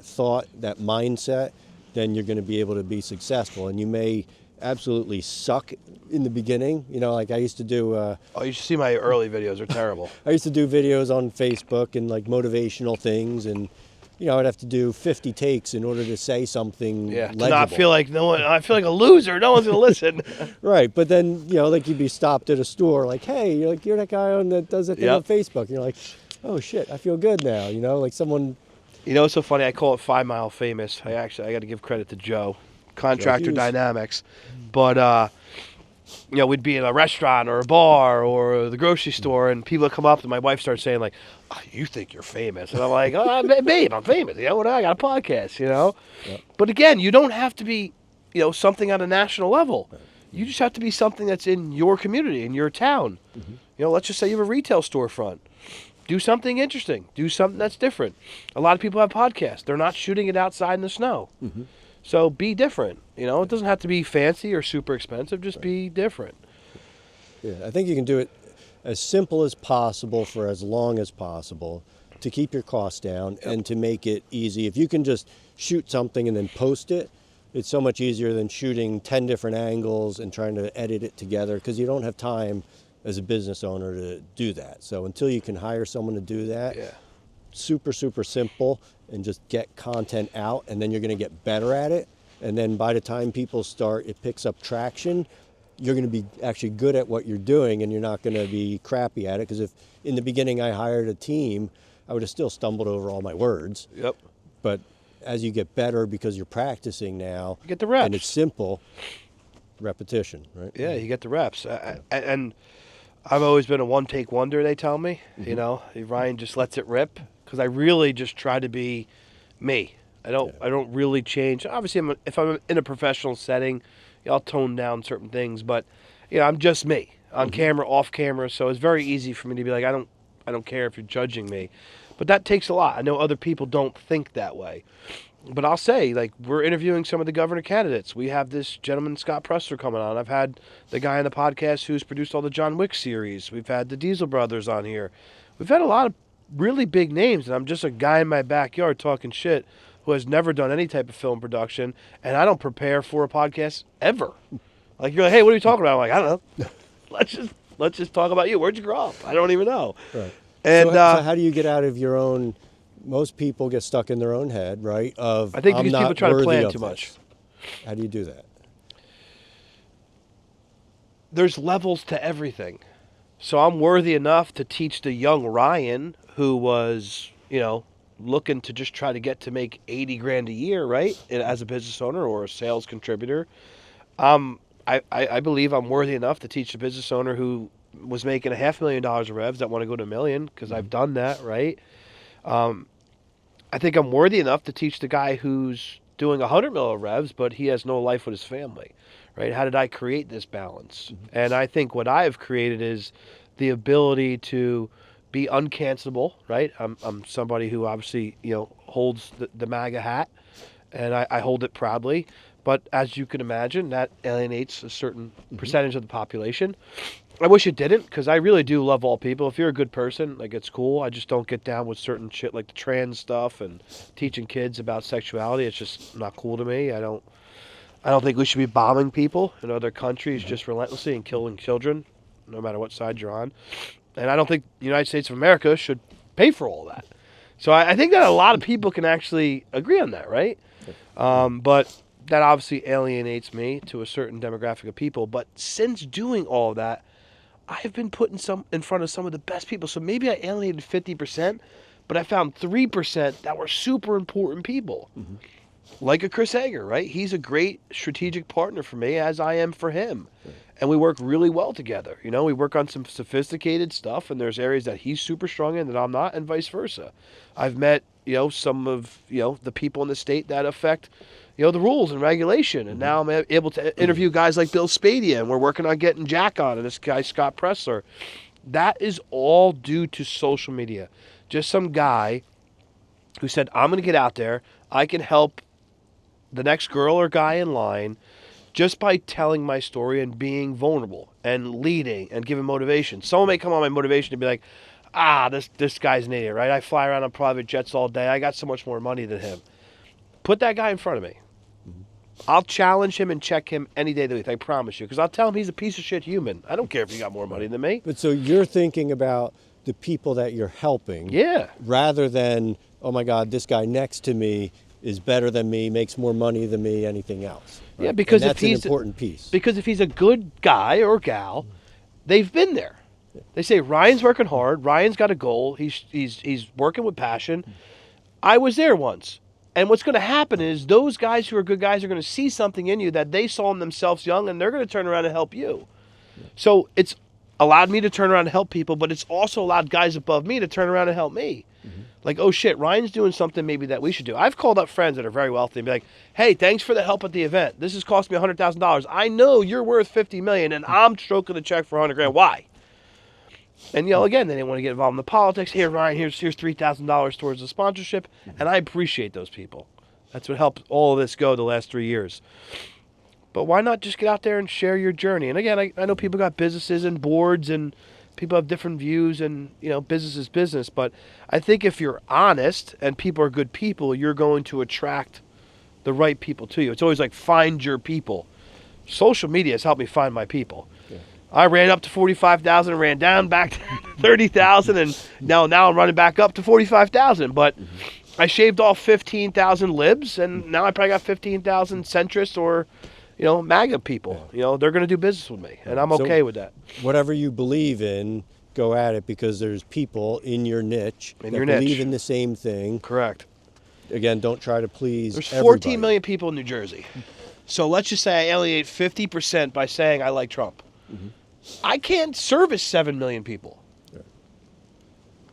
thought, that mindset, then you're going to be able to be successful. And you may absolutely suck in the beginning. Like I used to do... Oh, you should see my early videos. They're terrible. I used to do videos on Facebook and like motivational things, and I'd have to do 50 takes in order to say something legible. To not feel like I feel like a loser. No one's gonna listen. Right, but then like you'd be stopped at a store, like, hey, you're that guy that does that thing on Facebook, and you're like, oh shit, I feel good now. Like someone. It's so funny. I call it 5 Mile Famous. I got to give credit to Joe, Contractor Hughes. Dynamics, but we'd be in a restaurant or a bar or the grocery store, and people would come up, and my wife starts saying like, oh, you think you're famous, and I'm like, oh, babe, I'm famous. What? I got a podcast. Yep. But again, you don't have to be something on a national level. Right. You just have to be something that's in your community, in your town. Let's just say you have a retail storefront. Do something interesting. Do something that's different. A lot of people have podcasts. They're not shooting it outside in the snow. So be different. It doesn't have to be fancy or super expensive. Just be different. Yeah, I think you can do it as simple as possible for as long as possible to keep your costs down and to make it easy. If you can just shoot something and then post it, it's so much easier than shooting 10 different angles and trying to edit it together, because you don't have time as a business owner to do that. So until you can hire someone to do that, super, super simple, and just get content out, and then you're going to get better at it. And then by the time people start, it picks up traction, you're going to be actually good at what you're doing, and you're not going to be crappy at it. Because if in the beginning I hired a team, I would have still stumbled over all my words. Yep. But as you get better, because you're practicing now, you get the reps. And it's simple, repetition, right? Yeah, you get the reps. And I've always been a one-take wonder, they tell me. Ryan just lets it rip, because I really just try to be me. I don't really change. Obviously, if I'm in a professional setting, I'll tone down certain things, but I'm just me on camera, off camera. So it's very easy for me to be like, I don't care if you're judging me, but that takes a lot. I know other people don't think that way, but I'll say, like, we're interviewing some of the governor candidates. We have this gentleman, Scott Presser, coming on. I've had the guy on the podcast who's produced all the John Wick series. We've had the Diesel brothers on here. We've had a lot of really big names, and I'm just a guy in my backyard talking shit who has never done any type of film production, and I don't prepare for a podcast ever. Like, you're like, hey, what are you talking about? I'm like, I don't know. Let's just talk about you. Where'd you grow up? I don't even know. Right. And so how do you get out of your own? Most people get stuck in their own head, right? Of I think I'm because not people try to worthy plan of too much. this. How do you do that? There's levels to everything. So I'm worthy enough to teach the young Ryan who was, looking to just try to get to make 80 grand a year, right? As a business owner or a sales contributor. I believe I'm worthy enough to teach the business owner who was making $500,000 of revs that want to go to $1 million, because I've done that, right? I think I'm worthy enough to teach the guy who's doing 100 million revs, but he has no life with his family, right? How did I create this balance? And I think what I have created is the ability to be uncancelable, right? I'm somebody who obviously, holds the MAGA hat, and I hold it proudly. But as you can imagine, that alienates a certain percentage of the population. I wish it didn't, because I really do love all people. If you're a good person, like, it's cool. I just don't get down with certain shit like the trans stuff and teaching kids about sexuality. It's just not cool to me. I don't think we should be bombing people in other countries just relentlessly and killing children, no matter what side you're on. And I don't think the United States of America should pay for all that. So I think that a lot of people can actually agree on that, right? But that obviously alienates me to a certain demographic of people. But since doing all of that, I've been put in front of some of the best people. So maybe I alienated 50%, but I found 3% that were super important people. Like a Chris Hager, right? He's a great strategic partner for me, as I am for him. And we work really well together. We work on some sophisticated stuff, and there's areas that he's super strong in that I'm not, and vice versa. I've met, some of, the people in the state that affect, the rules and regulation. And now I'm able to interview guys like Bill Spadia, and we're working on getting Jack on, and this guy, Scott Pressler. That is all due to social media. Just some guy who said, I'm going to get out there. I can help the next girl or guy in line just by telling my story and being vulnerable and leading and giving motivation. Someone may come on my motivation and be like, this guy's an idiot, right? I fly around on private jets all day. I got so much more money than him. Put that guy in front of me. I'll challenge him and check him any day of the week, I promise you. Because I'll tell him he's a piece of shit human. I don't care if he got more money than me. But so you're thinking about the people that you're helping. Yeah. Rather than, oh my God, this guy next to me is better than me, makes more money than me, anything else. Right? Yeah, because and if that's he's an important piece. Because if he's a good guy or gal, they've been there. They say Ryan's working hard. Ryan's got a goal. He's working with passion. I was there once. And what's going to happen is those guys who are good guys are going to see something in you that they saw in themselves young, and they're going to turn around and help you. So it's allowed me to turn around and help people, but it's also allowed guys above me to turn around and help me. Like, oh shit, Ryan's doing something maybe that we should do. I've called up friends that are very wealthy and be like, hey, thanks for the help at the event. This has cost me $100,000. I know you're worth $50 million, and I'm stroking the check for $100,000. Why? And, again, they didn't want to get involved in the politics. Here, Ryan, here's $3,000 towards the sponsorship. And I appreciate those people. That's what helped all of this go the last 3 years. But why not just get out there and share your journey? And again, I know people got businesses and boards, and people have different views, and, business is business. But I think if you're honest and people are good people, you're going to attract the right people to you. It's always like, find your people. Social media has helped me find my people. I ran up to 45,000 and ran down back to 30,000, and now I'm running back up to 45,000. But I shaved off 15,000 libs, and now I probably got 15,000 centrists or, MAGA people. They're going to do business with me, and I'm okay with that. Whatever you believe in, go at it, because there's people in your niche that believe in the same thing. Correct. Again, don't try to please There's everybody. 14 million people in New Jersey. So let's just say I alienate 50% by saying I like Trump. I can't service 7 million people.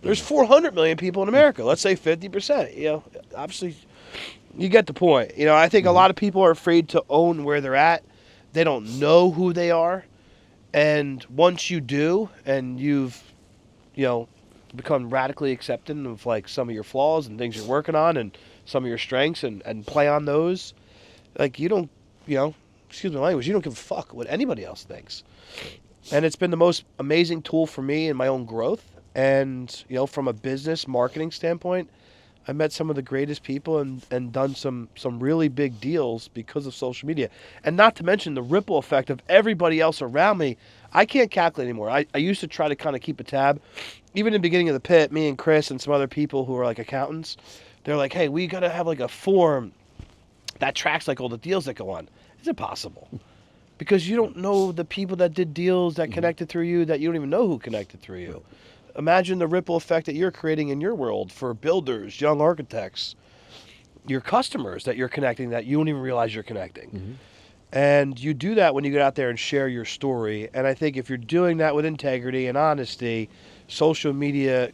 There's 400 million people in America. Let's say 50%. Obviously, you get the point. I think a lot of people are afraid to own where they're at. They don't know who they are. And once you do, and you've, become radically accepting of like some of your flaws and things you're working on and some of your strengths and play on those, like you don't, excuse my language, you don't give a fuck what anybody else thinks. And it's been the most amazing tool for me in my own growth. And, from a business marketing standpoint, I met some of the greatest people and done some really big deals because of social media. And not to mention the ripple effect of everybody else around me. I can't calculate anymore. I used to try to kind of keep a tab. Even in the beginning of the pit, me and Chris and some other people who are like accountants, they're like, hey, we got to have like a form that tracks like all the deals that go on. It's impossible. Because you don't know the people that did deals that connected through you that you don't even know who connected through you. Imagine the ripple effect that you're creating in your world for builders, young architects, your customers that you're connecting that you don't even realize you're connecting. And you do that when you get out there and share your story. And I think if you're doing that with integrity and honesty, social media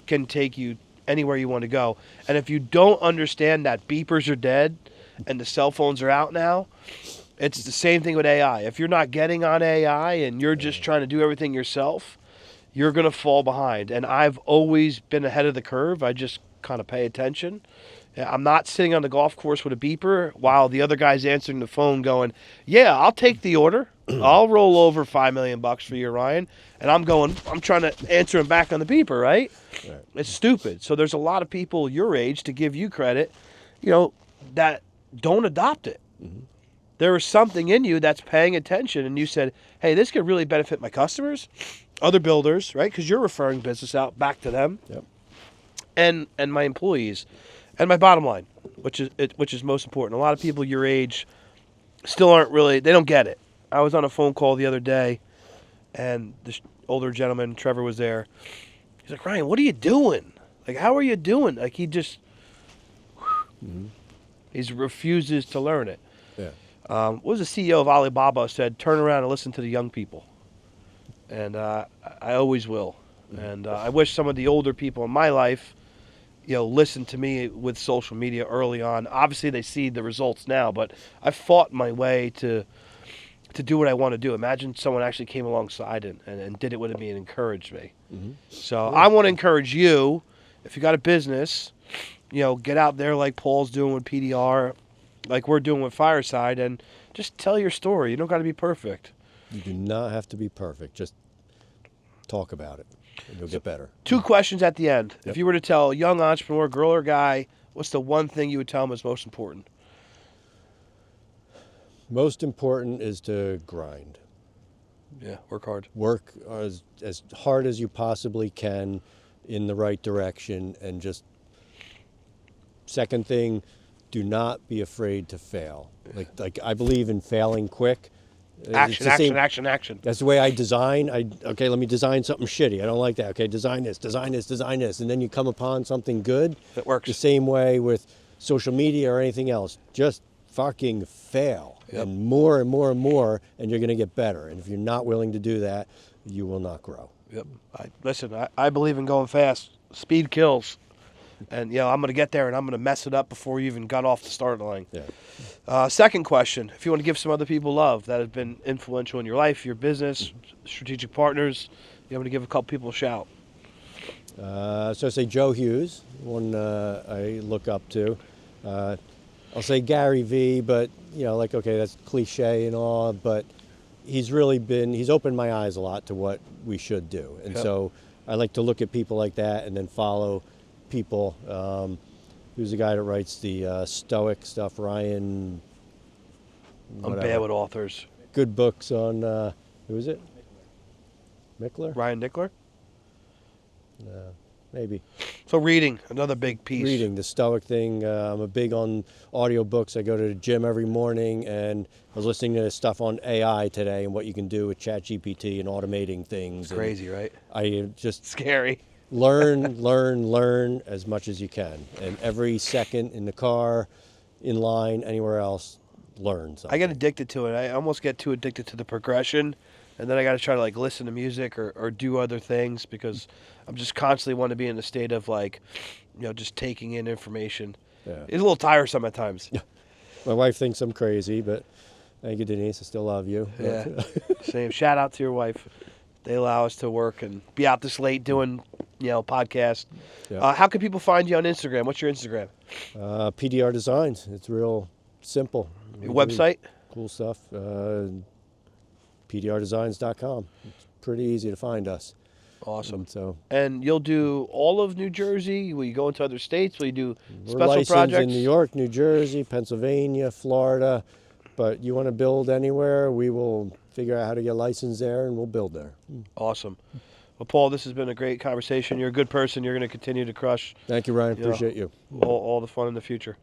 can take you anywhere you want to go. And if you don't understand that beepers are dead and the cell phones are out now, it's the same thing with AI. If you're not getting on AI and you're just trying to do everything yourself, you're going to fall behind. And I've always been ahead of the curve. I just kind of pay attention. I'm not sitting on the golf course with a beeper while the other guy's answering the phone going, yeah, I'll take the order. I'll roll over $5 million for you, Ryan. And I'm trying to answer him back on the beeper, right? It's stupid. So there's a lot of people your age, to give you credit, that don't adopt it. There was something in you that's paying attention, and you said, hey, this could really benefit my customers, other builders, right? Because you're referring business out back to them, and my employees, and my bottom line, which is most important. A lot of people your age still aren't really, they don't get it. I was on a phone call the other day, and this older gentleman, Trevor, was there. He's like, Ryan, what are you doing? Like, how are you doing? Like, he just, he refuses to learn it. What was the CEO of Alibaba said? Turn around and listen to the young people. And I always will. And I wish some of the older people in my life, listen to me with social media early on. Obviously, they see the results now, but I fought my way to do what I want to do. Imagine someone actually came alongside and did it with me and encouraged me. So I want to encourage you, if you got a business, get out there like Paul's doing with PDR, like we're doing with Fireside, and just tell your story. You don't got to be perfect. You do not have to be perfect. Just talk about it, and you'll get better. 2 questions at the end. If you were to tell a young entrepreneur, girl or guy, what's the one thing you would tell them is most important? Most important is to grind. Yeah, work hard. Work as hard as you possibly can in the right direction, and just, second thing, do not be afraid to fail. Like I believe in failing quick. Action. That's the way I design. Okay, let me design something shitty. I don't like that. Okay, design this. And then you come upon something good. That works. The same way with social media or anything else. Just fucking fail. And more, and you're going to get better. And if you're not willing to do that, you will not grow. I believe in going fast. Speed kills. And, I'm going to get there and I'm going to mess it up before you even got off the start line. Second question, if you want to give some other people love that have been influential in your life, your business, strategic partners, you want to give a couple people a shout. So I say Joe Hughes, one I look up to. I'll say Gary V, but, okay, that's cliche and all, but he's opened my eyes a lot to what we should do. And so I like to look at people like that and then follow people. Who's the guy that writes the Stoic stuff? Ryan. I'm bad with authors. Good books on who is it? Mickler? Ryan Nickler? Maybe. So reading, another big piece. Reading, the Stoic thing. I'm a big on audiobooks. I go to the gym every morning, and I was listening to stuff on AI today and what you can do with ChatGPT and automating things. It's crazy, right? I just scary. Learn as much as you can. And every second in the car, in line, anywhere else, learn something. I get addicted to it. I almost get too addicted to the progression. And then I got to try to listen to music or do other things because I'm just constantly want to be in a state of just taking in information. It's a little tiresome at times. My wife thinks I'm crazy, but thank you, Denise. I still love you. Yeah, same. Shout out to your wife. They allow us to work and be out this late doing, podcasts. How can people find you on Instagram? What's your Instagram? PDR Designs. It's real simple. Your website? Cool stuff. PDRdesigns.com. It's pretty easy to find us. Awesome. And so And you'll do all of New Jersey? Will you go into other states? Will you do we're special licensed projects? in New York, New Jersey, Pennsylvania, Florida. But you want to build anywhere, we will figure out how to get licensed there, and we'll build there. Awesome. Well, Paul, this has been a great conversation. You're a good person. You're going to continue to crush Thank you, Ryan. Yeah. Appreciate you. all the fun in the future.